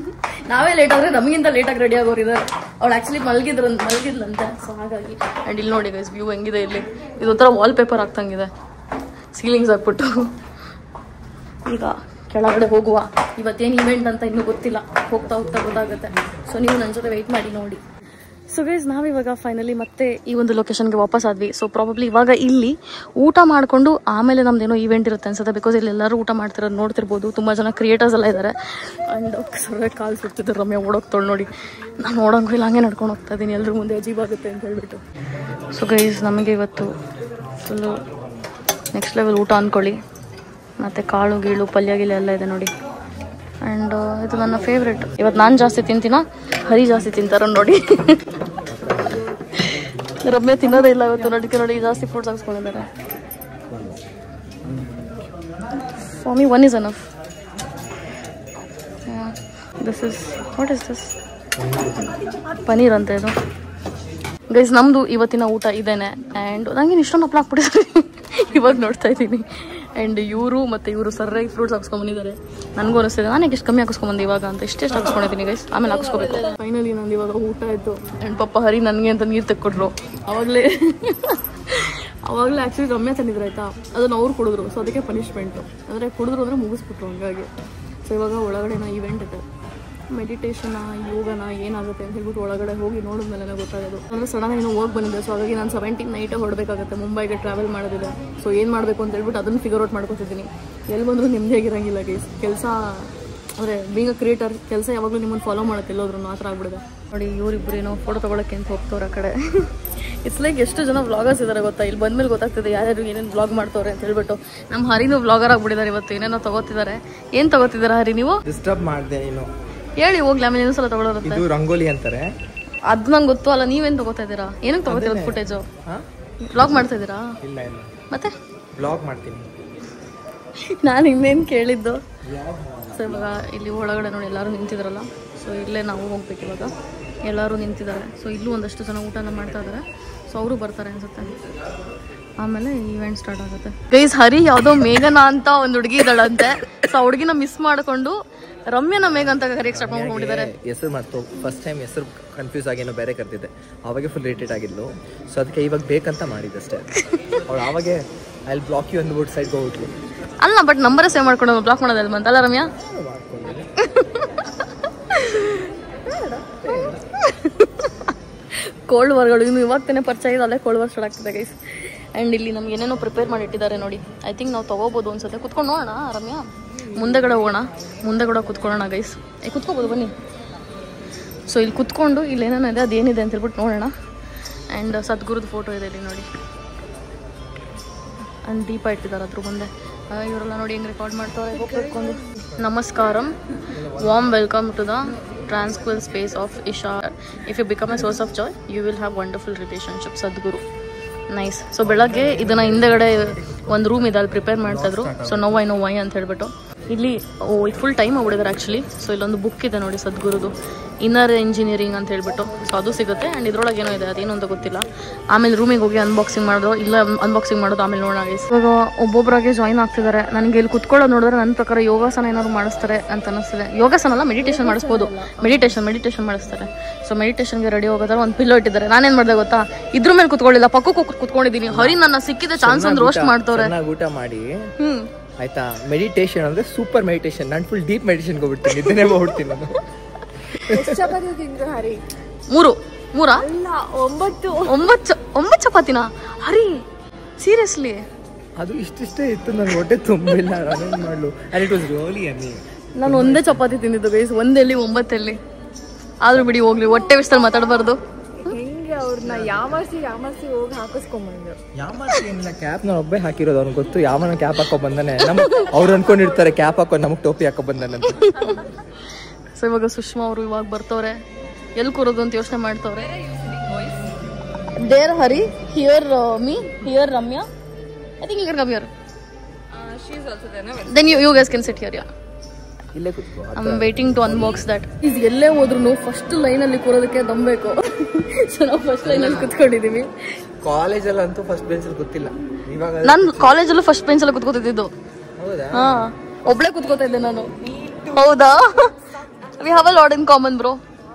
Speaker 1: ನಾವೇ ಲೇಟ್ ಆದರೆ ನಮಗಿಂತ ಲೇಟಾಗಿ ರೆಡಿ ಆಗೋರಿದ್ದಾರೆ. ಅವಳು ಆ್ಯಕ್ಚುಲಿ ಮಲಗಿದ್ಲಂತೆ. ಸೊ ಹಾಗಾಗಿ. ಆ್ಯಂಡ್ ಇಲ್ಲಿ ನೋಡಿ ಗೈಸ್ ವ್ಯೂ ಹೆಂಗಿದೆ. ಇಲ್ಲಿ ಇದೊಂಥರ ವಾಲ್ ಪೇಪರ್ ಹಾಕ್ತಂಗಿದೆ, ಸೀಲಿಂಗ್ಸ್ ಹಾಕ್ಬಿಟ್ಟು. ಈಗ ಕೆಳಗಡೆ ಹೋಗುವ. ಇವತ್ತೇನು ಇವೆಂಟ್ ಅಂತ ಇನ್ನೂ ಗೊತ್ತಿಲ್ಲ, ಹೋಗ್ತಾ ಹೋಗ್ತಾ ಗೊತ್ತಾಗುತ್ತೆ. ಸೊ ನೀವು ನನ್ನ ಜೊತೆ ವೆಯ್ಟ್ ಮಾಡಿ ನೋಡಿ. ಸೊ ಗೈಸ್ ನಾವಿವಾಗ ಫೈನಲಿ ಮತ್ತೆ ಈ ಒಂದು ಲೊಕೇಶನ್ಗೆ ವಾಪಸ್ ಆದ್ವಿ. ಸೊ ಪ್ರಾಬಬ್ಲಿ ಇವಾಗ ಇಲ್ಲಿ ಊಟ ಮಾಡಿಕೊಂಡು ಆಮೇಲೆ ನಮ್ದೇನೋ ಈವೆಂಟ್ ಇರುತ್ತೆ ಅನ್ಸುತ್ತೆ. ಬಿಕಾಸ್ ಇಲ್ಲಿ ಎಲ್ಲರೂ ಊಟ ಮಾಡ್ತಿರೋದು ನೋಡ್ತಿರ್ಬೋದು. ತುಂಬ ಜನ ಕ್ರಿಯೇಟರ್ಸ್ ಎಲ್ಲ ಇದ್ದಾರೆ. ಆ್ಯಂಡ್ ಸರ್ ಕಾಲು ಸುಡ್ತಿದ್ದಾರೆ. ರಮ್ಯಾ ಓಡೋಗ್ತಾಳೆ ನೋಡಿ. ನಾನು ಓಡೋಂಗೂ ಇಲ್ಲ, ಹಂಗೆ ನಡ್ಕೊಂಡು ಹೋಗ್ತಾ ಇದ್ದೀನಿ. ಎಲ್ಲರ ಮುಂದೆ ಅಜೀಬಾಗುತ್ತೆ ಅಂತ ಹೇಳ್ಬಿಟ್ಟು. ಸೊ ಗೈಸ್ ನಮಗೆ ಇವತ್ತು ಫುಲ್ಲು ನೆಕ್ಸ್ಟ್ ಲೆವೆಲ್ ಊಟ ಅಂದ್ಕೊಳ್ಳಿ. ಮತ್ತು ಕಾಳು ಗೀಳು ಪಲ್ಯ ಗಿಲ್ಯ ಎಲ್ಲ ಇದೆ ನೋಡಿ. ಆ್ಯಂಡ್ ಇದು ನನ್ನ ಫೇವ್ರೆಟ್. ಇವತ್ತು ನಾನು ಜಾಸ್ತಿ ತಿಂತೀನ, ಹರಿ ಜಾಸ್ತಿ ತಿಂತಾರ ನೋಡಿ. ರಮ್ಯಾ ತಿನ್ನೋದೇ ಇಲ್ಲ ಇವತ್ತು. ನೋಡಿ ಜಾಸ್ತಿ ಫ್ರೂಟ್ಸ್ ಹಾಕ್ಸ್ಕೊಂಡಿದ್ದಾರೆ. For me 1 is enough. This is what is this? Paneer ಅಂತ ಇದು ಗೈಸ್. ನಮ್ಮದು ಇವತ್ತಿನ ಊಟ ಇದೇನೆ. ಆ್ಯಂಡ್ ನಂಗೇನು ಇಷ್ಟೊಂದು ಹಪ್ಪಳ ಹಾಕ್ಬಿಟ್ಟಿದ್ದಾರೆ ಇವಾಗ ನೋಡ್ತಾ ಇದ್ದೀನಿ. ಆ್ಯಂಡ್ ಇವರು ಸರ್ರಾಗಿ ಫ್ರೂಟ್ಸ್ ಹಾಕ್ಸ್ಕೊಂಡ್ಬಂದಿದ್ದಾರೆ. ನನಗೂ ಅನಿಸ್ತಿದೆ ನಾನು ಎಷ್ಟು ಕಮ್ಮಿ ಹಾಕಿಸ್ಕೊಂಬಂದು ಇವಾಗ ಅಂತ. ಇಷ್ಟೆಷ್ಟು ಹಾಕ್ಸ್ಕೊಂಡಿದ್ದೀನಿ ಗೈಸ್, ಆಮೇಲೆ ಹಾಕಿಸ್ಕೋಬೇಕು. ಫೈನಲಿ ನಂದು ಇವಾಗ ಊಟ ಆಯಿತು. ಆ್ಯಂಡ್ ಪಪ್ಪ ಹರಿ ನನಗೆ ಅಂತ ನೀರು ತೆಕ್ಕೊಟ್ರು. ಆವಾಗಲೇ ಆ್ಯಕ್ಚುಲಿ ರಮ್ಯಾ ತಂದಿದ್ರು ಆಯಿತಾ, ಅದನ್ನು ಅವ್ರು ಕುಡಿದ್ರು. ಸೊ ಅದಕ್ಕೆ ಪನಿಷ್ಮೆಂಟು ಅಂದರೆ ಕುಡಿದ್ರು ಅಂದರೆ ಮುಗಿಸ್ಬಿಟ್ರು ಹಂಗಾಗಿ. ಸೊ ಇವಾಗ ಒಳಗಡೆನ ಇವೆಂಟ್ ಇದೆ, ಮೆಡಿಟೇಷನ ಯೋಗನ ಏನಾಗುತ್ತೆ ಅಂತ ಹೇಳ್ಬಿಟ್ಟು ಒಳಗಡೆ ಹೋಗಿ ನೋಡಿದ್ಮೇಲೆ ಗೊತ್ತಾಗೋದು. ಅಂದರೆ ಸಡನ್ ಏನೋ ಹೋಗಿ ಬಂದಿದೆ. ಸೊ ಹಾಗಾಗಿ ನಾನು 17 ನೈಟೇ ಹೊರಡಬೇಕಾಗುತ್ತೆ, ಮುಂಬೈಗೆ ಟ್ರಾವೆಲ್ ಮಾಡೋದಿದೆ. ಸೊ ಏನು ಮಾಡಬೇಕು ಅಂತ ಹೇಳ್ಬಿಟ್ಟು ಅದನ್ನು ಫಿಗರ್ ಔಟ್ ಮಾಡ್ಕೊತಿದ್ದೀನಿ. ಎಲ್ಲಿ ಬಂದರೂ ನೆಮ್ಮದಿಯಾಗಿರೋಂಗಿಲ್ಲ ಗೈಸ್. ಕೆಲಸ ಅಂದರೆ ಬೀಂಗ್ ಅ ಕ್ರಿಯೇಟರ್, ಕೆಲಸ ಯಾವಾಗಲೂ ನಿಮ್ಮನ್ನು ಫಾಲೋ ಮಾಡುತ್ತೆ ಎಲ್ಲೋದ್ರೂ ಆ ಥರ ಆಗ್ಬಿಡಿದೆ ನೋಡಿ. ಇವರಿಬ್ಬರು ಏನೋ ಫೋಟೋ ತೊಗೊಳಕ್ಕೆ ಅಂತ ಹೋಗ್ತವ್ರೆ ಆ ಕಡೆ. ಇಟ್ಸ್ ಲೈಕ್ ಎಷ್ಟು ಜನ ವ್ಲಾಗರ್ಸ್ ಇದ್ದಾರೆ ಗೊತ್ತಾ. ಇಲ್ಲಿ ಬಂದಮೇಲೆ ಗೊತ್ತಾಗ್ತದೆ ಯಾರ್ಯಾರು ಏನೇನು ವ್ಲಾಗ್ ಮಾಡ್ತವ್ರೆ ಅಂತ ಹೇಳ್ಬಿಟ್ಟು. ನಮ್ಮ ಹರಿನೂ ವ್ಲಾಗರ್ ಆಗ್ಬಿಟ್ಟಿದ್ದಾರೆ ಇವತ್ತು. ಏನೇನೋ ತಗೋತಿದ್ದಾರೆ. ಏನು ತಗೋತಿದ್ದಾರೆ ಹರಿ ನೀವು?
Speaker 2: ಡಿಸ್ಟರ್ಬ್ ಮಾಡಿದೆ ನೀನು,
Speaker 1: ಹೇಳಿ ಹೋಗ್ಲಿ, ಆಮೇಲೆ ಇನ್ನೊಂದ್ಸಲ ತಗೊಳ್ಳೋರುತ್ತೆ.
Speaker 2: ಇದು ರಂಗೋಲಿ ಅಂತಾರೆ,
Speaker 1: ಅದು ನಂಗೆ ಗೊತ್ತು. ಅಲ್ಲ ನೀವೇನು ತಗೋತಾ ಇದ್ದೀರಾ? ಏನಕ್ಕೆ ತಗೋತಿರೋದು ಫುಟೇಜು? ವ್ಲಾಗ್ ಮಾಡ್ತಾ ಇದ್ದೀರಾ?
Speaker 2: ಇಲ್ಲ ಮತ್ತೆ
Speaker 1: ವ್ಲಾಗ್
Speaker 2: ಮಾಡ್ತೀನಿ.
Speaker 1: ನಾನು ಇನ್ನೇನು ಕೇಳಿದ್ದು ಸೊ ಇವಾಗ ಇಲ್ಲಿ ಒಳಗಡೆ ನೋಡಿ ಎಲ್ಲರೂ ನಿಂತಿದ್ದಾರಲ್ಲ, ಸೊ ಇಲ್ಲೇ ನಾವು ಹೋಗ್ಬೇಕು ಇವಾಗ. ಎಲ್ಲರೂ ನಿಂತಿದ್ದಾರೆ. ಸೊ ಇಲ್ಲೂ ಒಂದಷ್ಟು ಜನ ಊಟನ ಮಾಡ್ತಾ ಇದ್ದಾರೆ. ಸೊ ಅವರು ಬರ್ತಾರೆ ಅನ್ಸುತ್ತೆ. ಆಮೇಲೆ ಈವೆಂಟ್ ಸ್ಟಾರ್ಟ್ ಆಗುತ್ತೆ. ಗೈಸ್, ಹರಿ ಯಾವುದೋ ಮೇಘನಾ ಅಂತ ಒಂದು ಹುಡುಗಿ ಇದ್ದಾಳಂತೆ. ಸೊ ಆ ಹುಡುಗಿನ ಮಿಸ್ ಮಾಡಿಕೊಂಡು ರಮ್ಯನ ಮೇಘ ಅಂತ ಕರೆಯಕ್ಕೆ ಸ್ಟಾರ್ಟ್ ಮಾಡ್ಕೊಂಡಿದ್ದಾರೆ.
Speaker 2: ಹೆಸರು ಮಾಡ್ತು ಫಸ್ಟ್ ಟೈಮ್ ಹೆಸರು ಕನ್ಫ್ಯೂಸ್ ಆಗಿ ಏನೋ ಬೇರೆ ಕರ್ತಿದ್ದೆ. ಅವಾಗೆ ಫುಲ್ ರೇಟೆಡ್ ಆಗಿದ್ಲು. ಸೊ ಅದಕ್ಕೆ ಇವಾಗ ಬೇಕಂತ ಮಾಡಿದ್ದಷ್ಟೇ. ಅವಳು ಅವಾಗೆ ಐ ಬ್ಲಾಕ್ ಯು ಅಂದ್ಬಿಟ್ಟು ಸೈಡ್ ಹೋಗ್ಬಿಟ್ಲು.
Speaker 1: ಅಲ್ಲ, ಬಟ್ ನಂಬರೇ ಸೇವ್ ಮಾಡ್ಕೊಂಡು ಬ್ಲಾಕ್ ಮಾಡೋದಲ್ಲ ಬಂತಲ್ಲ ರಮ್ಯಾ? ಕೋಲ್ಡ್ ವಾರ್ಗಳು ಇನ್ನು ಇವಾಗ ತಾನೇ ಪರಿಚಯ ಇದೆ, ಅಲ್ಲೇ ಕೋಲ್ಡ್ ವಾರ್ ಸ್ಟಾರ್ಟ್ ಆಗ್ತದೆ ಗೈಸ್. ಆ್ಯಂಡ್ ಇಲ್ಲಿ ನಮ್ಗೆ ಏನೇನೋ ಪ್ರಿಪೇರ್ ಮಾಡಿ ಇಟ್ಟಿದ್ದಾರೆ ನೋಡಿ. ಐ ಥಿಂಕ್ ನಾವು ತೊಗೋಬೋದು ಅನ್ಸುತ್ತೆ. ಕುತ್ಕೊಂಡು ನೋಡೋಣ ರಮ್ಯಾ, ಮುಂದೆಗಡೆ ಹೋಗೋಣ, ಮುಂದೆಗಡೆ ಕುತ್ಕೊಳ್ಳೋಣ ಗೈಸ್. ಕುತ್ಕೋಬೋದು ಬನ್ನಿ. ಸೊ ಇಲ್ಲಿ ಕುತ್ಕೊಂಡು ಇಲ್ಲಿ ಏನೇನಿದೆ ಅದೇನಿದೆ ಅಂತ ಹೇಳ್ಬಿಟ್ಟು ನೋಡೋಣ. ಆ್ಯಂಡ್ ಸದ್ಗುರುದು ಫೋಟೋ ಇದೆ ಇಲ್ಲಿ ನೋಡಿ. ಅಂಡ್ ದೀಪ ಇಟ್ಟಿದ್ದಾರೆ ಅದ್ರ ಮುಂದೆ. ಇವರೆಲ್ಲ ನೋಡಿ ಹೆಂಗೆ ರೆಕಾರ್ಡ್ ಮಾಡ್ತಾರೆ. ಕುತ್ಕೊಂಡು ನಮಸ್ಕಾರಂ, warm welcome to the tranquil space of Isha. If you become a source of joy you will have wonderful relationship. Sadhguru. Nice. So ಬೆಳಗ್ಗೆ ಇದನ್ನ ಹಿಂದೆಗಡೆ ಒಂದು ರೂಮ್ ಇದೆ, ಅಲ್ಲಿ ಪ್ರಿಪೇರ್ ಮಾಡ್ತಾಯಿದ್ರು. So no I know why ಅಂತ ಹೇಳ್ಬಿಟ್ಟು ಇಲ್ಲಿ ಫುಲ್ ಟೈಮ್ ಆಗ್ಬಿಟ್ಟಿದ್ದಾರೆ ಆ್ಯಕ್ಚುಲಿ. ಸೊ ಇಲ್ಲೊಂದು ಬುಕ್ ಇದೆ ನೋಡಿ ಸದ್ಗುರುದು, ಇನ್ನರ್ ಇಂಜಿನಿಯರಿಂಗ್ ಅಂತ ಹೇಳ್ಬಿಟ್ಟು. ಸೊ ಅದು ಸಿಗುತ್ತೆ. ಆ್ಯಂಡ್ ಇದ್ರೊಳಗೆ ಏನೋ ಇದೆ, ಅದೇನು ಅಂತ ಗೊತ್ತಿಲ್ಲ. ಆಮೇಲೆ ರೂಮಿಗೆ ಹೋಗಿ ಅನ್ಬಾಕ್ಸಿಂಗ್ ಮಾಡೋದು, ಇಲ್ಲ ಅನ್ಬಾಕ್ಸಿಂಗ್ ಮಾಡೋದು ಆಮೇಲೆ ನೋಡೋಣ. ಇವಾಗ ಒಬ್ಬೊಬ್ಬರಾಗೆ ಜಾಯ್ನ್ ಆಗ್ತಿದ್ದಾರೆ. ನನಗೆ ಇಲ್ಲಿ ಕುತ್ಕೊಳ್ಳೋದು ನೋಡಿದ್ರೆ ನನ್ನ ಪ್ರಕಾರ ಯೋಗಾಸನ ಏನಾದ್ರು ಮಾಡಿಸ್ತಾರೆ ಅಂತ ಅನಿಸ್ತಿದೆ. ಯೋಗಾಸನ ಅಲ್ಲ, ಮೆಡಿಟೇಷನ್ ಮಾಡಿಸ್ಬೋದು. ಮೆಡಿಟೇಷನ್ ಮಾಡಿಸ್ತಾರೆ. ಸೊ ಮೆಡಿಟೇಷನ್ಗೆ ರೆಡಿ ಹೋಗೋದಾರೆ. ಒಂದು ಪಿಲ್ಲೋ ಇಟ್ಟಿದ್ದಾರೆ. ನಾನೇನು ಮಾಡಿದೆ ಗೊತ್ತಾ, ಇದ್ರ ಮೇಲೆ ಕುತ್ಕೊಳ್ಳಿಲ್ಲ, ಪಕ್ಕಕ್ಕೆ ಕುತ್ಕೊಂಡಿದ್ದೀನಿ. ಹರಿ ನನ್ನ ಸಿಕ್ಕಿದ ಚಾನ್ಸ್ ಒಂದು ರೋಸ್ಟ್ ಮಾಡ್ತವ್ರೆ.
Speaker 2: ಊಟ ಮಾಡಿ ಆಯ್ತಾ. ಮೆಡಿಟೇಷನ್ ಅಂದ್ರೆ ಸೂಪರ್ ಮೆಡಿಟೇಷನ್. ನಾನು ಫುಲ್ ಡೀಪ್ ಮೆಡಿಟೇಷನ್ ಹೋಗ್ಬಿಡ್ತೀನಿ, ಇದನ್ನೇ ಹೋಗ್ಬಿಡ್ತೀನಿ ನಾನು. ಮೂರಾ 9 ಚಪಾತಿನ ಹರಿ? ಸೀರಿಯಸ್ಲಿ? ಅದು ಇಷ್ಟೇ ಇತ್ತು, ನನ್ನ ಹೊಟ್ಟೆ ತುಂಬಿಲ್ಲ. ನಾನೇನು ಮಾಡ್ಲು? And it was really yummy.
Speaker 1: ನಾನು ಒಂದೇ ಚಪಾತಿ ತಿಂದಿದ್ದು ಗೈಸ್, ಒಂದೆಲ್ಲಿ 9 ಆದ್ರೂ ಬಿಡಿ ಹೋಗ್ಲಿ, ಹೊಟ್ಟೆ ವಿಷಯದಲ್ಲಿ ಮಾತಾಡಬಾರ್ದು.
Speaker 3: ಹೆಂಗೆ ಅವ್ರನ್ನ ಯಾಮಾಸಿ ಹೋಗಿ ಹಾಕಿಸ್ಕೊಂಡ್ಬಂದ್ರು.
Speaker 2: ಯಾಮಾಸಿ ಏನಿಲ್ಲ, ಕ್ಯಾಪ್ ನಾನು ಒಬ್ಬೇ ಹಾಕಿರೋದು. ಅವ್ನಿಗೆ ಗೊತ್ತು ಯಾವನ ಕ್ಯಾಪ್ ಹಾಕೋ ಬಂದಾನೆ. ಅವ್ರು ಅನ್ಕೊಂಡಿರ್ತಾರೆ ಕ್ಯಾಪ್ ಹಾಕೊಂಡು ನಮಗೆ ಟೋಪಿ ಹಾಕೋ ಬಂದಾನಂತ.
Speaker 1: ಸೊ ಇವಾಗ ಸುಷ್ಮಾ ಅವರು ಇವಾಗ ಬರ್ತವ್ರೆ. ಎಲ್ಲಿ ಕೂರೋದು ಅಂತ ಯೋಚನೆ ಮಾಡ್ತವ್ರೆ. There Hari, here me, here Ramya. I think you can come here. Then you guys can sit here. Yeah,
Speaker 2: ಇಲ್ಲೇ ಕೂತ್ಕೋ.
Speaker 1: I am waiting to unbox that. ಈಗ ಎಲ್ಲೇ ಹೋದ್ರು ಫಸ್ಟ್ ಲೈನಲ್ಲಿ ಕೂರೋದಕ್ಕೆ ದಮ್ಬೇಕು. ಸೊ ನಾವು ಫಸ್ಟ್ ಲೈನಲ್ಲಿ ಕುತ್ಕೊಂಡಿದೀವಿ.
Speaker 2: ಕಾಲೇಜಲ್ಲಂತೂ ಫಸ್ಟ್ ಬೆಂಚಲ್ಲಿ ಗೊತ್ತಿಲ್ಲ. ಇವಾಗ
Speaker 1: ನಾನು ಕಾಲೇಜಲ್ಲೂ ಫಸ್ಟ್ ಬೆಂಚಲ್ಲಿ ಕುತ್ಕೋತಿದ್ದು.
Speaker 2: ಹೌದಾ?
Speaker 1: ಹಾ, ಒಬ್ಳೆ ಕುತ್ಕೋತಾ ಇದ್ದೆ ನಾನು. ಹೌದಾ? We have a lot in common bro.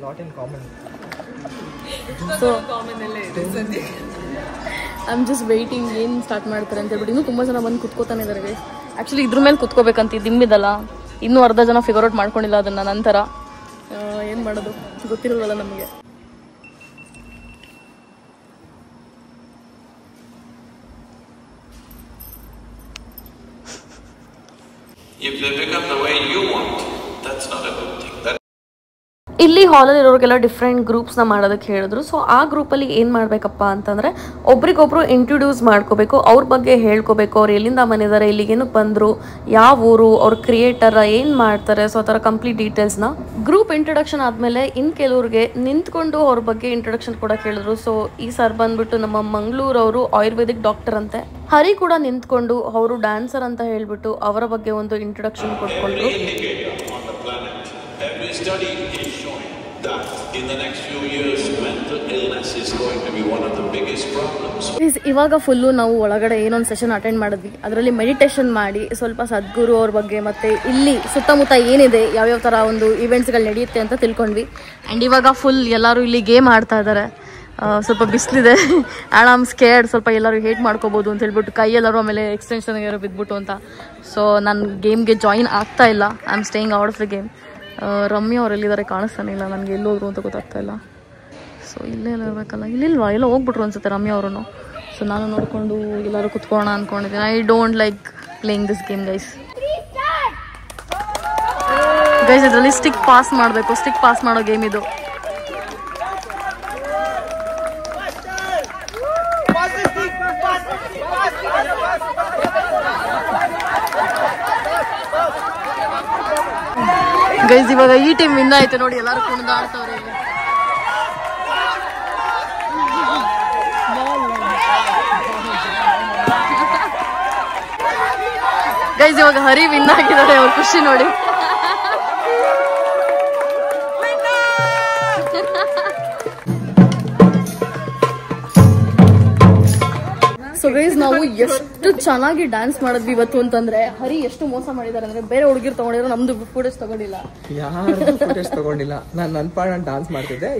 Speaker 2: Lot in common.
Speaker 1: So I am just waiting ಏನು ಸ್ಟಾರ್ಟ್ ಮಾಡ್ತಾರೆ ಅಂತ ಹೇಳ್ಬಿಟ್ಟು. ಇನ್ನೂ ತುಂಬ ಜನ ಬಂದು ಕುತ್ಕೋತಾನೆ ಇದ್ದಾರೆ. ಆ್ಯಕ್ಚುಲಿ ಇದ್ರ ಮೇಲೆ ಕುತ್ಕೋಬೇಕಂತ ದಿಂಬಿದಲ್ಲ, ಇನ್ನೂ ಅರ್ಧ ಜನ ಫಿಗರ್ ಔಟ್ ಮಾಡ್ಕೊಂಡಿಲ್ಲ ಅದನ್ನು. ನಂತರ ಏನು ಮಾಡೋದು ಗೊತ್ತಿರಲ್ವಲ್ಲ ನಮಗೆ.
Speaker 4: If they become the way you want, that's not a good thing.
Speaker 5: ಇಲ್ಲಿ ಹಾಲಲ್ಲಿ ಇರೋರಿಗೆಲ್ಲ ಡಿಫ್ರೆಂಟ್ ಗ್ರೂಪ್ಸ್ನ ಮಾಡೋದಕ್ಕೆ ಹೇಳಿದ್ರು. ಸೊ ಆ ಗ್ರೂಪಲ್ಲಿ ಏನು ಮಾಡಬೇಕಪ್ಪ ಅಂತಂದರೆ ಒಬ್ರಿಗೊಬ್ರು ಇಂಟ್ರೊಡ್ಯೂಸ್ ಮಾಡ್ಕೋಬೇಕು, ಅವ್ರ ಬಗ್ಗೆ ಹೇಳ್ಕೋಬೇಕು. ಅವ್ರು ಎಲ್ಲಿಂದ ಬಂದಿದ್ದಾರೆ, ಇಲ್ಲಿಗೇನಕ್ಕೆ ಬಂದರು, ಯಾವ ಊರು, ಅವ್ರ ಕ್ರಿಯೇಟರ್, ಏನು ಮಾಡ್ತಾರೆ, ಸೊ ಆ ಥರ ಕಂಪ್ಲೀಟ್ ಡೀಟೇಲ್ಸ್ನ. ಗ್ರೂಪ್ ಇಂಟ್ರೊಡಕ್ಷನ್ ಆದಮೇಲೆ ಇನ್ನು ಕೆಲವ್ರಿಗೆ ನಿಂತ್ಕೊಂಡು ಅವ್ರ ಬಗ್ಗೆ ಇಂಟ್ರೊಡಕ್ಷನ್ ಕೂಡ ಕೇಳಿದ್ರು. ಸೊ ಈ ಸರ್ ಬಂದ್ಬಿಟ್ಟು ನಮ್ಮ ಮಂಗಳೂರವರು ಆಯುರ್ವೇದಿಕ್ ಡಾಕ್ಟರ್ ಅಂತೆ. ಹರಿ ಕೂಡ ನಿಂತ್ಕೊಂಡು ಅವರು ಡ್ಯಾನ್ಸರ್ ಅಂತ ಹೇಳ್ಬಿಟ್ಟು ಅವರ ಬಗ್ಗೆ ಒಂದು introduction ಕೊಟ್ಕೊಂಡ್ರು.
Speaker 4: Every study is showing that in the next few years, mental illness is going to be one of the biggest problems.
Speaker 1: ಇವಾಗ ಫುಲ್ಲು ನಾವು ಒಳಗಡೆ ಏನೊಂದು ಸೆಷನ್ ಅಟೆಂಡ್ ಮಾಡಿದ್ವಿ. ಅದರಲ್ಲಿ ಮೆಡಿಟೇಷನ್ ಮಾಡಿ ಸ್ವಲ್ಪ ಸದ್ಗುರು ಅವ್ರ ಬಗ್ಗೆ ಮತ್ತು ಇಲ್ಲಿ ಸುತ್ತಮುತ್ತ ಏನಿದೆ, ಯಾವ್ಯಾವ ಥರ ಒಂದು ಈವೆಂಟ್ಸ್ಗಳು ನಡೆಯುತ್ತೆ ಅಂತ ತಿಳ್ಕೊಂಡ್ವಿ. ಆ್ಯಂಡ್ ಇವಾಗ ಫುಲ್ ಎಲ್ಲರೂ ಇಲ್ಲಿ ಗೇಮ್ ಆಡ್ತಾ ಇದ್ದಾರೆ. ಸ್ವಲ್ಪ ಬಿಸಿಲಿದೆ ಆ್ಯಂಡ್ ಐ ಆಮ್ ಸ್ಕೇರ್ಡ್. ಸ್ವಲ್ಪ ಎಲ್ಲರೂ ಹೇಟ್ ಮಾಡ್ಕೋಬೋದು ಅಂತ ಹೇಳ್ಬಿಟ್ಟು ಕೈಯೆಲ್ಲರೂ ಆಮೇಲೆ ಎಕ್ಸ್ಟೆನ್ಷನ್ ಯಾರೋ ಬಿದ್ಬಿಟ್ಟು ಅಂತ. ಸೊ ನಾನು ಗೇಮ್ಗೆ ಜಾಯಿನ್ ಆಗ್ತಾ ಇಲ್ಲ. I am staying out of the game. Ramya ಅವ್ರು ಎಲ್ಲಿದ್ದಾರೆ ಕಾಣಿಸ್ತಾನೆ ಇಲ್ಲ ನನಗೆ, ಎಲ್ಲೋದ್ರು ಅಂತ ಗೊತ್ತಾಗ್ತಾ ಇಲ್ಲ. ಸೊ ಇಲ್ಲೇ ಇರಬೇಕಲ್ಲ, ಇಲ್ಲಿಲ್ವಾ, ಎಲ್ಲ ಹೋಗ್ಬಿಟ್ರು ಅನ್ಸುತ್ತೆ ರಮ್ಯಾ ಅವರು. ಸೊ ನಾನು ನೋಡಿಕೊಂಡು ಎಲ್ಲರೂ ಕುತ್ಕೊಳ್ಳೋಣ ಅಂದ್ಕೊಂಡಿದ್ದೀನಿ. I don't like playing this game guys. ಇದರಲ್ಲಿ ಸ್ಟಿಕ್ ಪಾಸ್ ಮಾಡಬೇಕು. ಸ್ಟಿಕ್ ಪಾಸ್ ಮಾಡೋ ಗೇಮ್ ಇದು. ಗೈಸ್ ಇವಾಗ ಈ ಟೀಮ್ ವಿನ್ ಆಯ್ತು ನೋಡಿ, ಎಲ್ಲರೂ ಕುಣಿದಾಡ್ತವ್ರೆ ಇಲ್ಲಿ. ಗೈಸ್ ಇವಾಗ ಹರಿ ವಿನ್ ಆಗಿದ್ದಾರೆ, ಅವ್ರ ಖುಷಿ ನೋಡಿ. ಸೊ ಗೈಸ್ ನಾವು ಎಷ್ಟು ಚೆನ್ನಾಗಿ ಡ್ಯಾನ್ಸ್ ಮಾಡಿದ್ವಿ ಇವತ್ತು ಅಂತಂದ್ರೆ, ಹರಿ ಎಷ್ಟು ಮೋಸ ಮಾಡಿದಾರೆ ಅಂದ್ರೆ ಬೇರೆ ಹುಡುಗಿರು ತಗೊಂಡಿರೋ ನಮ್ದು ಫುಟೇಜ್ ತಗೊಂಡಿಲ್ಲ.
Speaker 2: ಯಾರು ಫುಟೇಜ್ ತಗೊಂಡಿಲ್ಲ. ನನ್ನ ಪಾಡ್ ನಾನು ಡ್ಯಾನ್ಸ್ ಮಾಡ್ತಿದ್ದೆ.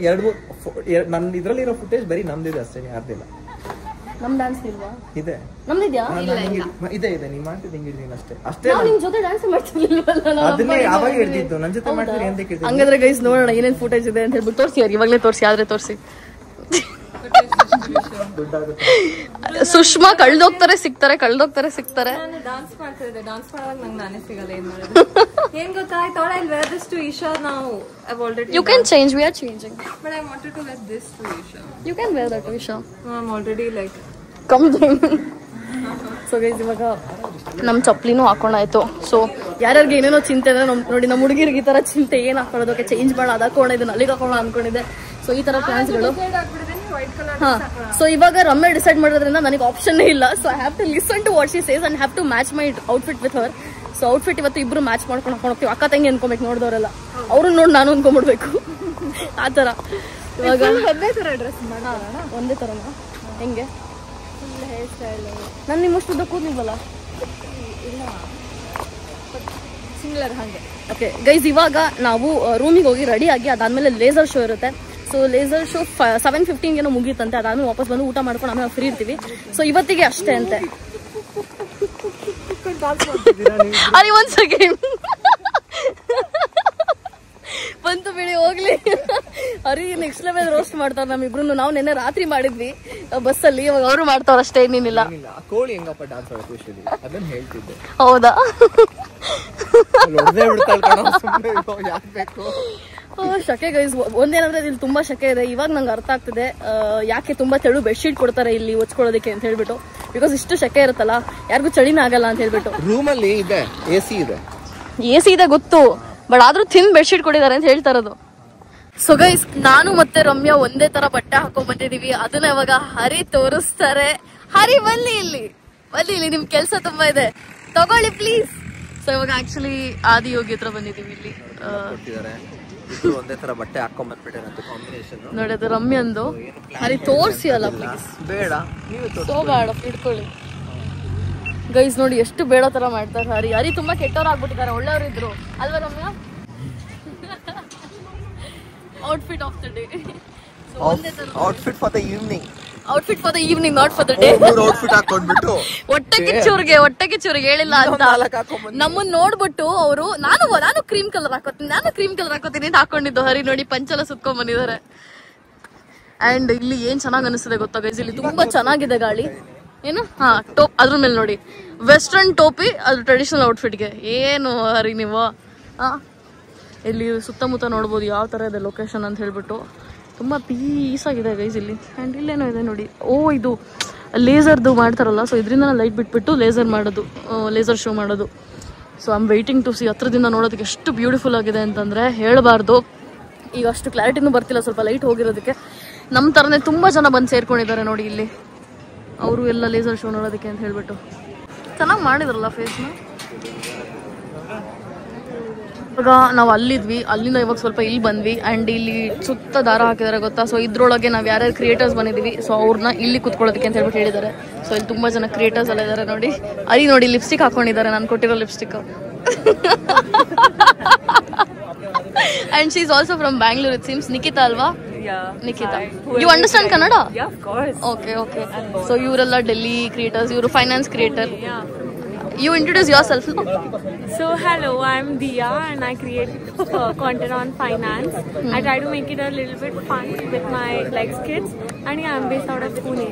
Speaker 2: ನನ್ನ ಇದ್ರಲ್ಲಿರೋ ಫುಟೇಜ್ ಬರೀ ನಮ್ದಿದೆ ಅಷ್ಟೇ, ಯಾರ್ದಿಲ್ಲ.
Speaker 1: ನಮ್ ಡ್ಯಾನ್ಸ್ ಇಲ್ವಾ?
Speaker 2: ಇದೆ.
Speaker 1: ನಮ್ದಿದ್ಯಾ?
Speaker 2: ಇದೆ ಇದೆ. ನೀವ್ ಮಾಡ್ತಿದ್ದು ಹಿಂಗಿದ್ದೀನಿ ಅಷ್ಟೇ ಅಷ್ಟೇ.
Speaker 1: ನಿಮ್ ಜೊತೆ ಡ್ಯಾನ್ಸ್ ಮಾಡ್ತಿರ್ಲಿಲ್ವಲ್ಲ?
Speaker 2: ಅದನ್ನೇ ಯಾವಾಗ ಹಿಡ್ದಿದ್ದು, ನನ್ ಜೊತೆ ಮಾಡ್ತೀರಿ ಅಂತ ಕೇಳ್ತೀನಿ.
Speaker 1: ಹಂಗಾದ್ರೆ ಗೈಸ್ ನೋಡೋಣ ಏನೇನ್ ಫುಟೇಜ್ ಇದೆ ಅಂತ ಹೇಳ್ಬಿಟ್ಟು ತೋರಿಸಿ. ಅವ್ರಿಗೆ ಇವಾಗಲೇ ತೋರಿಸಿ, ಆದ್ರೆ ತೋರಿಸಿ. ಸುಷ್ಮಾ ಕಳ್ದೋಗ್ತಾರೆ ಸಿಗ್ತಾರೆ, ಕಳ್ದೋಗ್ತಾರೆ ಸಿಗ್ತಾರೆ.
Speaker 3: ನಾನು ಡಾನ್ಸ್ ಮಾಡ್ತಿದ್ದೆ, ಡಾನ್ಸ್ ಮಾಡುವಾಗ ನಂಗೆ ನಾನೇ ಸಿಗಲ್ಲ. ಏನ್ ಮಾಡೋದು ಏನ್ ಗೊತ್ತಾ, I thought I'll wear this to Isha now. I've already
Speaker 1: You can change, we are changing.
Speaker 3: But I wanted to wear this to Isha.
Speaker 1: You can wear that to Isha.
Speaker 3: No, I'm already like
Speaker 1: Come down. So guys ಇವಾಗ ನಮ್ಮ ಚಪ್ಪಲಿನೂ ಹಾಕೊಂಡಾಯ್ತು. So ಯಾರ್ಯಾರಿಗೆ ಏನೇನೋ ಚಿಂತೆ ಅಂದ್ರೆ ನೋಡಿ, ನಮ್ಮ ಹುಡುಗಿರಿಗೆ ಈ ತರ ಚಿಂತೆ ಏನ್ ಹಾಕೊಳ್ಳೋದಕ್ಕೆ ಚೇಂಜ್ ಮಾಡೋಣ, ಅದು ಹಾಕೋಣ, ಇದನ್ನ ಅಲ್ಲಿಗೆ ಹಾಕೋಣ ಅನ್ಕೊಂಡಿದ್ದೆ. ಸೊ ಈ ತರ ಪ್ಲಾನ್ಸ್ಗಳು. ಹಾ, ಸೊ ಇವಾಗ ರಮ್ಯ ಡಿಸೈಡ್ ಮಾಡೋದ್ರಿಂದ ನನಗೆ ಆಪ್ಷನ್ ಇಲ್ಲ. So I have to listen to what she says and have to match my outfit with her. So outfit ಇವತ್ತು ಇಬ್ರು ಮ್ಯಾಚ್ ಮಾಡ್ಕೊಂಡು ಹಾಕೊಂಡು ಹೋಗ್ತೀವಿ. ಅಕ್ಕ ತಂಗಿ ಅನ್ಕೋಬೇಕು ನೋಡಿದವರೆಲ್ಲ, ಅವ್ರನ್ನ ನೋಡಿ ನಾನು ಅನ್ಕೊಂಡ್ಬಿಡ್ಬೇಕು ಆ ತರ. ಇವಾಗ
Speaker 3: ಒಂದೇ ತರ ಡ್ರೆಸ್ ಮಾಡೋಣ.
Speaker 1: ಒಂದೇ ತರನಾ? ಹೆಂಗೆ? ಹೇರ್ ಸ್ಟೈಲ್ ನಾನು ನಿಮ್ಮಷ್ಟು ಉದ್ದ ಕೂದಲಿಲ್ವಲ್ಲ? ಸಿಂಗ್ಲರ್ ಹಾಗೆ. ಓಕೆ ಗೈಸ್, ಇವಾಗ ನಾವು ರೂಮಿಗೆ ಹೋಗಿ ರೆಡಿ ಆಗಿ ಅದಾದ್ಮೇಲೆ ಲೇಸರ್ ಶೋ ಇರುತ್ತೆ. ಸೊ ಲೇಸರ್ ಶೋ 7:15 ಏನೋ ಮುಗೀತಂತೆ. ಅದಾದ್ಮೇಲೆ ವಾಪಸ್ ಬಂದು ಊಟ ಮಾಡ್ಕೊಂಡು ಆಮೇಲೆ ಫ್ರೀ ಇರ್ತೀವಿ. ಸೊ ಇವತ್ತಿಗೆ ಅಷ್ಟೇ ಅಂತೆ. ಅರಿ ಒಂದ್ ಸೆಕೆಂಡ್ ಬಂತು ಬಿಡಿ, ಹೋಗ್ಲಿ. ಅರಿ ನೆಕ್ಸ್ಟ್ ಲೆವೆಲ್ ರೋಸ್ಟ್ ಮಾಡ್ತಾರ ನಮ್ಮಿಬ್ರು. ನಾವು ನೆನ್ನೆ ರಾತ್ರಿ ಮಾಡಿದ್ವಿ ಬಸ್ಸಲ್ಲಿ, ಇವಾಗ ಅವರು ಮಾಡ್ತಾರ ಅಷ್ಟೇ, ಏನೇನಿಲ್ಲ.
Speaker 2: ಕೋಳಿ ಹೆಂಗಪ್ಪ ಡಾನ್ಸ್ ಮಾಡೋದು ಖುಷಿಲಿ ಅದನ್ನ ಹೇಳ್ತಿದ್ದೆ.
Speaker 1: ಹೌದಾ? ಶಕೆ ಗೈಸ್, ಒಂದೇನಂದ್ರೆ ಇಲ್ಲಿ ತುಂಬಾ ಶಕೆ ಇದೆ. ಇವಾಗ ನಂಗೆ ಅರ್ಥ ಆಗ್ತಿದೆ ಯಾಕೆ ತುಂಬಾ ತೆಳು ಬೆಡ್ಶೀಟ್ ಕೊಡ್ತಾರೆ ಇಲ್ಲಿ ಒಚ್ಕೊಳ್ಳೋದಕ್ಕೆ ಅಂತ ಹೇಳ್ಬಿಟ್ಟು. ಬಿಕಾಸ್ ಇಷ್ಟು ಶಕೆ ಇರುತ್ತಲ್ಲ, ಯಾರಿಗೂ ಚಳಿನೇ ಆಗಲ್ಲ ಅಂತ ಹೇಳ್ಬಿಟ್ಟು.
Speaker 2: ರೂಮಲ್ಲಿ ಇದೆ AC ಇದೆ.
Speaker 1: AC ಇದೆ ಗೊತ್ತು, ಬಟ್ ಆದ್ರೂ ಥಿನ್ ಬೆಡ್ಶೀಟ್ ಕೊಟ್ಟಿದ್ದಾರೆ ಅಂತ ಹೇಳ್ತಾ ಇರೋದು. ಸೊ ಗೈಸ್, ನಾನು ಮತ್ತೆ ರಮ್ಯಾ ಒಂದೇ ತರ ಬಟ್ಟೆ ಹಾಕೊಂಡ್ ಬಂದಿದೀವಿ. ಅದನ್ನ ಇವಾಗ ಹರಿ ತೋರಿಸ್ತಾರೆ. ಹರಿ ಬನ್ನಿ ಇಲ್ಲಿ, ಬನ್ನಿ ಇಲ್ಲಿ, ನಿಮ್ ಕೆಲ್ಸ ತುಂಬಾ ಇದೆ, ತಗೊಳ್ಳಿ ಪ್ಲೀಸ್. ಸೊ ಇವಾಗ ಆಕ್ಚುಲಿ ಆದಿಯೋಗಿ ಹತ್ರ ಬಂದಿದೀವಿ. ಇಲ್ಲಿ
Speaker 2: ಒಂದೇ ತರ ಬಟ್ಟೆ ಹಾಕೊಂಡ್ ಬಂದ್ಬಿಟ್ಟೆ ಕಾಂಬಿನೇಷನ್
Speaker 1: ನೋಡಿ. ಅದು ರಮ್ಯಂದು. ಹರಿ ತೋರ್ಸಿ ಅಲ್ಲ ಪ್ಲೀಸ್.
Speaker 2: ಬೇಡ,
Speaker 1: ಸೋ ಬೇಡ, ಇಟ್ಕೊಳ್ಳಿ. ಗೈಸ್ ನೋಡಿ ಎಷ್ಟು ಬೇಡ ತರ ಮಾಡ್ತಾರೆ ಹರಿ. ಹರಿ ತುಂಬಾ ಕೆಟ್ಟವ್ರು ಆಗ್ಬಿಟ್ಟಿದ್ದಾರೆ, ಒಳ್ಳೆಯವರು ಇದ್ರು ಅಲ್ವಾ Ramya? Outfit of the day.
Speaker 2: Outfit for the evening.
Speaker 1: Outfit for the evening, not for the day.
Speaker 2: Outfit ಹಾಕೊಂಡ್ಬಿಟ್ಟು
Speaker 1: ಹೊಟ್ಟೆ ಕಿಚ್ಚೂರಿಗೆ ಹೇಳಿಲ್ಲ ಅಂತ ನಮ್ಮನ್ನ ನೋಡ್ಬಿಟ್ಟು ಅವರು ನಾನು ಕ್ರೀಮ್ ಕಲರ್ ಹಾಕೋತೀನಿ ಅಂತ ಹಾಕೊಂಡಿದ್ದು. ಹರಿ ನೋಡಿ ಪಂಚೆಲ್ಲ ಸುತ್ಕೊಂಡ್ ಬಂದಿದ್ದಾರೆ. ಅಂಡ್ ಇಲ್ಲಿ ಏನ್ ಚೆನ್ನಾಗ್ ಅನಿಸ್ತದೆ ಗೊತ್ತಾ ಗೈಸ್, ಇಲ್ಲಿ ತುಂಬಾ ಚೆನ್ನಾಗಿದೆ ಗಾಳಿ. ಏನು ಟೋಪ್ ಅದ್ರ ಮೇಲೆ ನೋಡಿ, ವೆಸ್ಟರ್ನ್ ಟೋಪಿ, ಅದು ಟ್ರೆಡಿಷನಲ್ ಔಟ್ಫಿಟ್ಗೆ. ಏನು ಹರಿ ನೀವು ಇಲ್ಲಿ ಸುತ್ತಮುತ್ತ ನೋಡ್ಬೋದು ಯಾವ ತರ ಇದೆ ಲೊಕೇಶನ್ ಅಂತ ಹೇಳ್ಬಿಟ್ಟು. ತುಂಬಾ ಪೀಸ್ ಆಗಿದೆ ಗೈಸ್ ಇಲ್ಲಿ. ಅಂಡ್ ಇಲ್ಲೇನೋ ಇದೆ ನೋಡಿ, ಇದು ಲೇಸರ್ದು ಮಾಡ್ತಾರಲ್ಲ. ಸೊ ಇದರಿಂದ ಲೈಟ್ ಬಿಟ್ಬಿಟ್ಟು ಲೇಸರ್ ಶೋ ಮಾಡೋದು. So I am waiting to see. ಹತ್ರದಿಂದ ನೋಡೋದಕ್ಕೆ ಎಷ್ಟು ಬ್ಯೂಟಿಫುಲ್ ಆಗಿದೆ ಅಂತಂದ್ರೆ ಹೇಳಬಾರ್ದು. ಈಗ ಅಷ್ಟು ಕ್ಲಾರಿಟಿನೂ ಬರ್ತಿಲ್ಲ, ಸ್ವಲ್ಪ ಲೈಟ್ ಹೋಗಿರೋದಕ್ಕೆ. ನಮ್ಮ ಥರನೇ ತುಂಬ ಜನ ಬಂದು ಸೇರ್ಕೊಂಡಿದ್ದಾರೆ ನೋಡಿ ಇಲ್ಲಿ, ಅವರು ಎಲ್ಲ ಲೇಸರ್ ಶೋ ನೋಡೋದಕ್ಕೆ ಅಂತ ಹೇಳ್ಬಿಟ್ಟು. ಚೆನ್ನಾಗಿ ಮಾಡಿದ್ರಲ್ಲ ಫೇಸ್ನ. ಇವಾಗ ನಾವು ಅಲ್ಲಿದ್ವಿ, ಅಲ್ಲಿಂದ ಇವಾಗ ಸ್ವಲ್ಪ ಇಲ್ಲಿ ಬಂದ್ವಿ. ಆ್ಯಂಡ್ ಇಲ್ಲಿ ಸುತ್ತ ದಾರ ಹಾಕಿದ್ದಾರೆ ಗೊತ್ತಾ. ಸೊ ಇದ್ರೊಳಗೆ ನಾವು ಯಾರ್ಯಾರು ಕ್ರಿಯೇಟರ್ಸ್ ಬಂದಿದ್ದೀವಿ, ಸೊ ಅವ್ರನ್ನ ಇಲ್ಲಿ ಕುತ್ಕೊಳ್ಳೋದಕ್ಕೆ ಅಂತ ಹೇಳ್ಬಿಟ್ಟು ಹೇಳಿದ್ದಾರೆ. ಸೊ ಇಲ್ಲಿ ತುಂಬ ಜನ ಕ್ರಿಯೇಟರ್ಸ್ ಎಲ್ಲ ಇದ್ದಾರೆ ನೋಡಿ. ಅಲ್ಲಿ ನೋಡಿ ಲಿಪ್ಸ್ಟಿಕ್ ಹಾಕೊಂಡಿದ್ದಾರೆ, ನಾನು ಕೊಟ್ಟಿರೋ lipstick. And she is also from Bangalore it seems. Nikita ಅಲ್ವಾ? Nikita. You understand Kannada?
Speaker 3: Yeah, of course.
Speaker 1: Okay. So you're Delhi creators, you're a finance creator. Yeah. You introduce yourself.
Speaker 6: So hello, I'm Diya and I create content on finance. I try to make it a little bit fun with my kids. And yeah, I'm based out of Pune.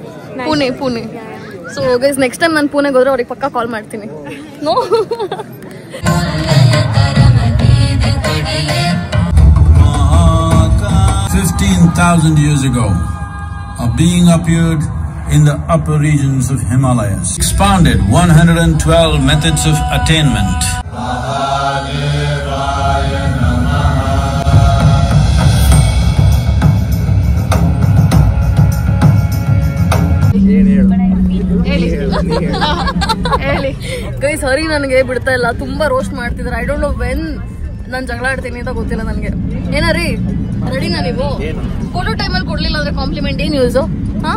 Speaker 1: Pune. Yeah. So guys, next time ನಾನು ಪುಣೆಗೆ ಹೋದ್ರೆ ಅವ್ರಿಗೆ ಪಕ್ಕ ಕಾಲ್ ಮಾಡ್ತೀನಿ. No.
Speaker 7: years ago, a being appeared in the upper regions of Himalayas, expounded 112 methods of attainment.
Speaker 1: ಹೇಳಿ guys. ಹರಿ ನನಗೆ ಬಿಡ್ತಾ ಇಲ್ಲ, ತುಂಬಾ ರೋಸ್ಟ್ ಮಾಡ್ತಿದ್ದಾರೆ. ಐ ಡೋಂಟ್ ನೋ ವೆನ್ ನಾನು ಜಗಳ ಆಡ್ತೀನಿ ಅಂತ ಗೊತ್ತಿಲ್ಲ ನನಗೆ. ಏನಾರಿ ರೆಡಿನಾ ನೀವು? ಫೋಟೋ ಟೈಮಲ್ಲಿ ಕೊಡ್ಲಿಲ್ಲ ಅಂದ್ರೆ ಕಾಂಪ್ಲಿಮೆಂಟ್ ಏನ್ ಯೂಸು? ಹಾ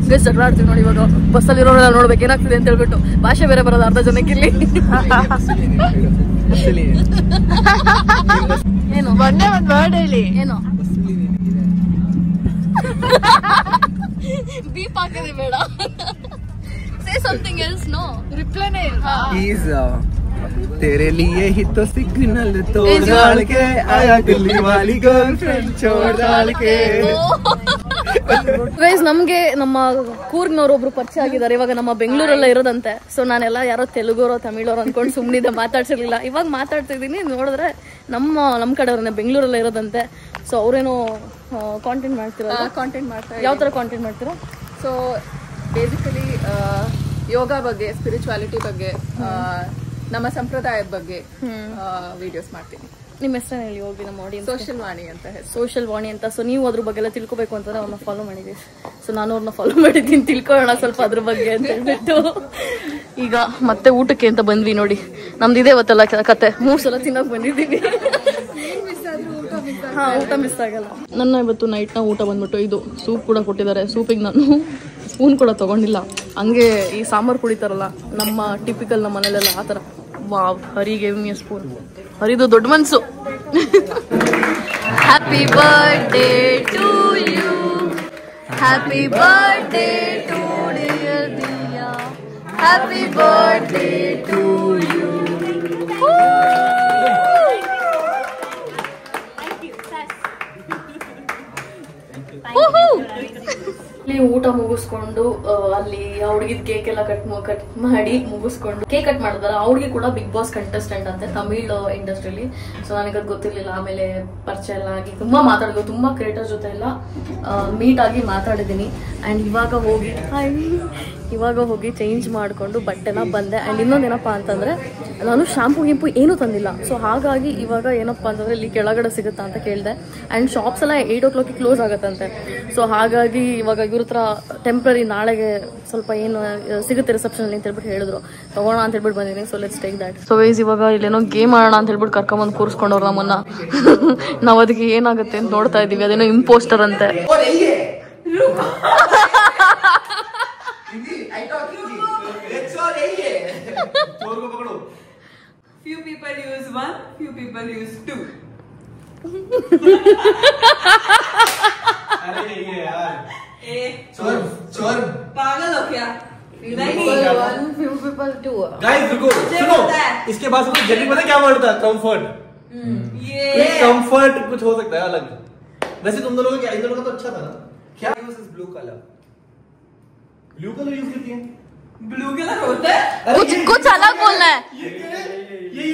Speaker 1: ಗೈಸ್ ಜಗಳ ಆಡ್ತೀವಿ ನೋಡಿ ಇವಾಗ. ಬಸ್ಸಲ್ಲಿ ಇರೋರೆಲ್ಲ ನೋಡ್ಬೇಕು ಏನಾಗ್ತಿದೆ ಅಂತ ಹೇಳ್ಬಿಟ್ಟು. ಭಾಷೆ ಬೇರೆ ಬರೋದು ಅರ್ಧ ಜನಕ್ಕೆ ಇಲ್ಲಿ. ಏನು
Speaker 3: ಮೊನ್ನೆ ಒಂದ್ ವರ್ಡ್ ಹೇಳಿ.
Speaker 1: ಏನು ಬೀಪ್ ಹಾಕದೆ ಬೇಡ. Say something else. ನೋ
Speaker 3: ರಿಪ್ಲೈನೇ
Speaker 2: ಈಸ್ तेरे लिए ही तो सिग्नल तोड़ डाल के आया दिल्ली वाली गर्लफ्रेंड छोड़ डाल के.
Speaker 1: ಗೈಸ್ ನಮ್ಗೆ ನಮ್ಮ ಕೂರ್ಗ್ನವ್ರು ಒಬ್ರು ಪರಿಚಯ ಆಗಿದ್ದಾರೆ. ಇವಾಗ ನಮ್ಮ ಬೆಂಗಳೂರಲ್ಲೇ ಇರೋದಂತೆ. ಸೊ ನಾನೆಲ್ಲ ಯಾರೋ ತೆಲುಗುರೋ ತಮಿಳೋರು ಅನ್ಕೊಂಡು ಸುಮ್ಮನಿದೆ, ಮಾತಾಡ್ಸಿರ್ಲಿಲ್ಲ. ಇವಾಗ ಮಾತಾಡ್ತಿದ್ದೀನಿ, ನೋಡಿದ್ರೆ ನಮ್ಮ ಕಡೆಯವ್ರನ್ನೇ, ಬೆಂಗಳೂರಲ್ಲೇ ಇರೋದಂತೆ. ಸೊ ಅವ್ರೇನೋ ಕಾಂಟೆಂಟ್ ಮಾಡ್ತೀರಾ?
Speaker 3: ಕಾಂಟೆಂಟ್ ಮಾಡ್ತಾರೆ.
Speaker 1: ಯಾವ ತರ ಕಾಂಟೆಂಟ್ ಮಾಡ್ತೀರಾ?
Speaker 3: ಸೊ ಬೇಸಿಕಲಿ ಯೋಗ ಬಗ್ಗೆ, ಸ್ಪಿರಿಚುವಾಲಿಟಿ ಬಗ್ಗೆ, ನಮ್ಮ ಸಂಪ್ರದಾಯದ ಬಗ್ಗೆ ವಿಡಿಯೋಸ್ ಮಾಡ್ತೀನಿ.
Speaker 1: ನಿಮ್ಮ ಹೆಸರು ಹೇಳಿ ಹೋಗಿ ನಮ್ಮ ಆಡಿಯನ್ಸ್.
Speaker 3: ಸೋಷಿಯಲ್ ವಾಣಿ ಅಂತ ಹೆಸರು.
Speaker 1: ಸೋಷಿಯಲ್ ವಾಣಿ ಅಂತ. ಸೊ ನೀವು ಅದ್ರ ಬಗ್ಗೆ ಎಲ್ಲ ತಿಳ್ಕೊಬೇಕು ಅಂತಂದ್ರೆ ಅವ್ರನ್ನ ಫಾಲೋ ಮಾಡಿದ್ದೀವಿ. ಸೊ ನಾನು ಅವ್ರನ್ನ ಫಾಲೋ ಮಾಡಿದ್ದೀನಿ, ತಿಳ್ಕೊಳ್ಳೋಣ ಸ್ವಲ್ಪ ಅದ್ರ ಬಗ್ಗೆ ಅಂತ ಹೇಳ್ಬಿಟ್ಟು. ಈಗ ಮತ್ತೆ ಊಟಕ್ಕೆ ಅಂತ ಬಂದ್ವಿ ನೋಡಿ. ನಮ್ದು ಇದೆ ಇವತ್ತೆಲ್ಲ ಕತೆ. 3 ಸಲ ತಿನ್ನೋಕೆ ಬಂದಿದ್ದೀವಿ. ಹಾ, ಊಟ ಮಿಸ್ ಆಗಲ್ಲ. ನನ್ನ ಇವತ್ತು ನೈಟ್ನ ಊಟ ಬಂದ್ಬಿಟ್ಟು ಇದು ಸೂಪ್ ಕೂಡ ಕೊಟ್ಟಿದ್ದಾರೆ. ಸೂಪಿಗೆ ನಾನು ಸ್ಪೂನ್ ಕೂಡ ತಗೊಂಡಿಲ್ಲ, ಹಂಗೆ ಈ ಸಾಂಬಾರು ಕುಡಿತಾರಲ್ಲ ನಮ್ಮ ಟಿಪಿಕಲ್ ನಮ್ಮ ಮನೇಲೆಲ್ಲ ಆ ಥರ. Wow, Hari gave me spoon. ಹರಿದು ದೊಡ್ಡ ಮನ್ಸು. Happy birthday to you, happy birthday to dear Diya, happy birthday to you. ಇಲ್ಲಿ ಊಟ ಮುಗಿಸ್ಕೊಂಡು ಅಲ್ಲಿ ಆ ಹುಡುಗಿದ್ ಕೇಕ್ ಎಲ್ಲ ಕಟ್ ಮಾಡಿ ಮುಗಿಸ್ಕೊಂಡು, ಕೇಕ್ ಕಟ್ ಮಾಡಿದಾರೆ. ಆ ಹುಡುಗಿ ಕೂಡ ಬಿಗ್ ಬಾಸ್ ಕಂಟೆಸ್ಟೆಂಟ್ ಅಂತೆ ತಮಿಳ್ ಇಂಡಸ್ಟ್ರಿಯಲ್ಲಿ. ಸೊ ನನಗೆ ಅದು ಗೊತ್ತಿರ್ಲಿಲ್ಲ. ಆಮೇಲೆ ಪರಿಚಯ ಎಲ್ಲ ಆಗಿ ತುಂಬಾ ಮಾತಾಡಿದ್ವಿ, ತುಂಬಾ ಕ್ರಿಯೇಟರ್ ಜೊತೆ ಎಲ್ಲ ಮೀಟ್ ಆಗಿ ಮಾತಾಡಿದೀನಿ. ಅಂಡ್ ಇವಾಗ ಹೋಗಿ ಚೇಂಜ್ ಮಾಡಿಕೊಂಡು ಬಟ್ಟೆನ ಬಂದೆ. ಅಂಡ್ ಇನ್ನೊಂದೇನಪ್ಪ ಅಂತಂದ್ರೆ ನಾನು ಶಾಂಪು ಗಿಂಪು ಏನೂ ತಂದಿಲ್ಲ. ಸೊ ಹಾಗಾಗಿ ಇವಾಗ ಏನಪ್ಪ ಅಂತಂದ್ರೆ ಇಲ್ಲಿ ಕೆಳಗಡೆ ಸಿಗುತ್ತಾ ಅಂತ ಕೇಳಿದೆ. ಅಂಡ್ ಶಾಪ್ಸ್ ಎಲ್ಲ 8 o'clock ಕ್ಲೋಸ್ ಆಗತ್ತಂತೆ. ಸೊ ಹಾಗಾಗಿ ಇವಾಗ ಇವ್ರ ಹತ್ರ ಟೆಂಪ್ರರಿ ನಾಳೆಗೆ ಸ್ವಲ್ಪ ಏನು ಸಿಗುತ್ತೆ ರಿಸೆಪ್ಷನ್ ಅಲ್ಲಿ ಅಂತ ಹೇಳ್ಬಿಟ್ಟು ಹೇಳಿದ್ರು. ತಗೋಣ ಅಂತ ಹೇಳ್ಬಿಟ್ಟು ಬಂದಿದ್ದೀನಿ. So let's take that. So ವೈಸ್ ಇವಾಗ ಇಲ್ಲೇನೋ ಗೇಮ್ ಆಡೋಣ ಅಂತ ಹೇಳ್ಬಿಟ್ಟು ಕರ್ಕೊಂಬಂದು ಕೂರಿಸ್ಕೊಂಡವ್ರು ನಮ್ಮನ್ನ. ನಾವ್ ಅದಕ್ಕೆ ಏನಾಗುತ್ತೆ ಅಂತ ನೋಡ್ತಾ ಇದೀವಿ. ಅದೇನೋ ಇಂಪೋಸ್ಟರ್ ಅಂತೆ.
Speaker 3: Few people use 1, few people use 2.
Speaker 2: अरे ये यार
Speaker 3: चोर पागल हो क्या?
Speaker 1: Few people do.
Speaker 2: गाइस रुको, सुनो, इसके बाद कुछ जल्दी पता क्या वर्ड था? कंफर्ट.
Speaker 3: ये
Speaker 2: कंफर्ट कुछ हो सकता है अलग. वैसे तुम दोनों का क्या, इन दोनों का तो अच्छा था ना? क्या use is blue colour? Blue colour use करती है?
Speaker 3: ब्लू कलर होता है?
Speaker 1: कुछ अलग बोलना है.
Speaker 2: ये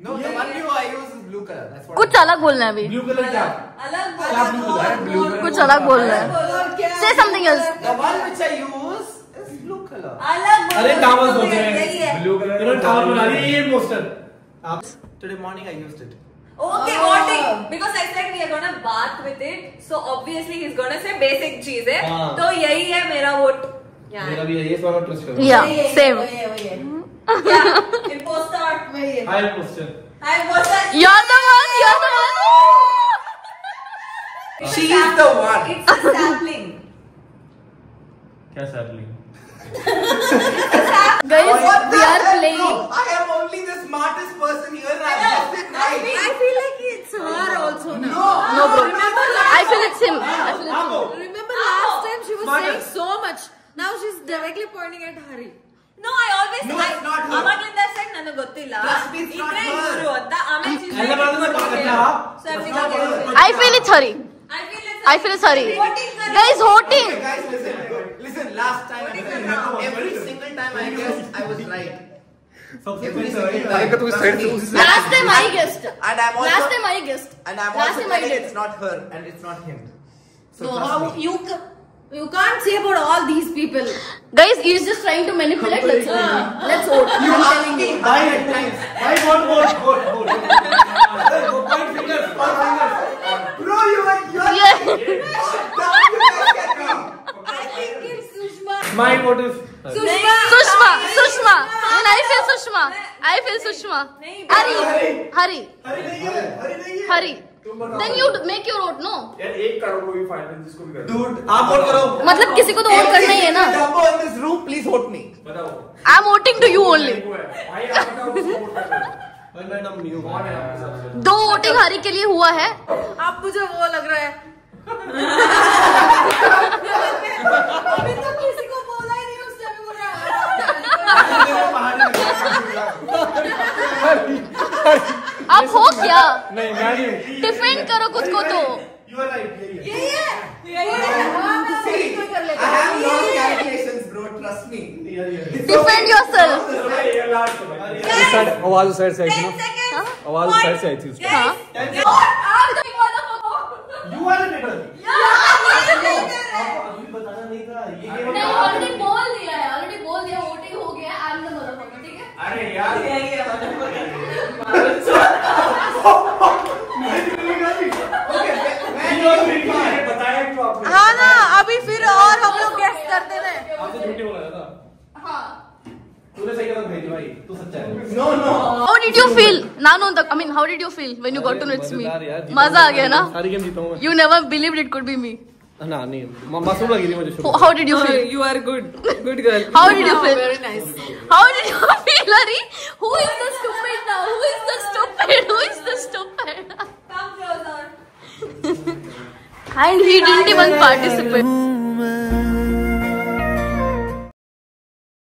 Speaker 2: no, the one you I use is blue color. That's what.
Speaker 1: कुछ अलग बोलना है अभी.
Speaker 2: ब्लू कलर क्या?
Speaker 3: अलग
Speaker 2: क्या blue color है? Blue color.
Speaker 1: कुछ अलग बोलना है. Say something else.
Speaker 2: The one which I use is blue color.
Speaker 3: अलग
Speaker 2: अरे टावल सोच रहे
Speaker 3: यही है.
Speaker 2: हैं ब्लू कलर. इन्होंने टावल बना दिया. ये पोस्टर. आप today morning I used it.
Speaker 3: Okay, voting. Because I said we are gonna bath with it, so obviously he's gonna say basic चीज है. तो यही है मेरा वोट.
Speaker 2: मेरा भी ये वाला ट्रस्ट करो.
Speaker 1: Yeah, same.
Speaker 3: Yeah, imposter.
Speaker 2: Hi poster.
Speaker 3: Hi, imposter.
Speaker 1: You're the one. You're the one.
Speaker 2: She is the one.
Speaker 3: It's a sapling.
Speaker 2: क्या sapling?
Speaker 1: Guys, we are playing.
Speaker 2: I am only the smartest person here. And I guessed it right.
Speaker 3: I feel like it's her also now.
Speaker 1: No, bro. I feel it's him. I feel it's him.
Speaker 3: Remember last time she was saying so much. Now she's directly pointing at Hari. No, I always.
Speaker 2: No, it's not her.
Speaker 3: ಅವಾಗ್ಲಿಂದ set ನನಗೆ ಗೊತ್ತಿಲ್ಲ.
Speaker 2: Trust me, it's not
Speaker 3: ಇದ್ರೆ
Speaker 2: her.
Speaker 3: ಇವ್ರು ಅಂತ. ಆಮೇಲೆ she's
Speaker 2: ಎಲ್ಲ ಬರೋದನ್ನ ಗೊತ್ತಿಲ್ಲ.
Speaker 3: So I feel like
Speaker 1: I feel it's Hari. I feel it's Hari. Guys, voting.
Speaker 2: Guys, listen. Last time, every single time I guessed, I was right. Every single time.
Speaker 1: Last time I guessed.
Speaker 2: And I'm also.
Speaker 1: Last time I guessed.
Speaker 2: And I'm
Speaker 1: Last
Speaker 2: also
Speaker 1: time I
Speaker 2: telling
Speaker 1: did.
Speaker 2: it's not her and it's not him. So
Speaker 3: No,
Speaker 2: trust
Speaker 3: how
Speaker 2: me.
Speaker 3: you can't say about all these people.
Speaker 1: Guys, he's just trying to manipulate. Let's vote. Let's vote.
Speaker 2: You asked me 100 times.
Speaker 8: Why vote? Point fingers.
Speaker 2: Bro, you are
Speaker 1: Yeah.
Speaker 3: I think it's Sushma.
Speaker 8: My vote is.
Speaker 1: Sushma. And I feel Sushma. Hari. Then you make your vote, no?
Speaker 8: यार एक करो कोई final जिसको भी करो।
Speaker 2: Dude, आप vote करो।
Speaker 1: मतलब किसी को तो वोट करना ही है ना?
Speaker 2: Jumbo in this room, please vote me.
Speaker 8: बताओ।
Speaker 1: I'm voting to you only.
Speaker 8: भाई आप बताओ किसको वोट करना है? मैडम न्यू कौन है आपके सबसे?
Speaker 1: 2 वोटिंग हरी के लिए हुआ है।
Speaker 3: अब मुझे वो लग रहा है अभी तो किसी को बोला ही नहीं उसने भी बोला
Speaker 1: आप हो क्या?
Speaker 8: नहीं मैं नहीं हूँ।
Speaker 1: डिफेंड करो खुद को तो।
Speaker 8: You are right, यही है।
Speaker 3: यही है हाँ मैं वही कोई कर लेता
Speaker 2: I have no calculations, bro. Trust me.
Speaker 1: Defend yourself.
Speaker 8: ये लास्ट है।
Speaker 9: आवाज उस साइड से आई थी ना, आवाज उस साइड से आई थी उसकी।
Speaker 1: हाँ।
Speaker 8: You are the leader। अभी बताना नहीं था ये गेम।
Speaker 1: नहीं ऑलरेडी बोल दिया वोटिंग हो गया आई एम द मदरफकर ठीक है।
Speaker 8: अरे यार बताया क्यों आपने?
Speaker 3: हाँ ना अभी फिर और हम लोग गेस करते रहे
Speaker 8: आपसे झूठी बोला था।
Speaker 1: हाँ।
Speaker 8: तूने सही कदम भेजी भाई, तू सच्चा है।
Speaker 2: No.
Speaker 1: How did you feel? How did you feel when you got to know it's me? मजा आ गया ना?
Speaker 8: सारी गेम जीता हूँ मैं।
Speaker 1: You never believed it could be me.
Speaker 8: ना नहीं मासूम लगी थी मुझे शुरू।
Speaker 1: How did you feel?
Speaker 3: You are good girl
Speaker 1: How did you feel?
Speaker 3: very nice
Speaker 1: How did you feel, Hari? Who is the stupid now? Who is the stupid?
Speaker 3: come closer
Speaker 1: And he didn't even participate.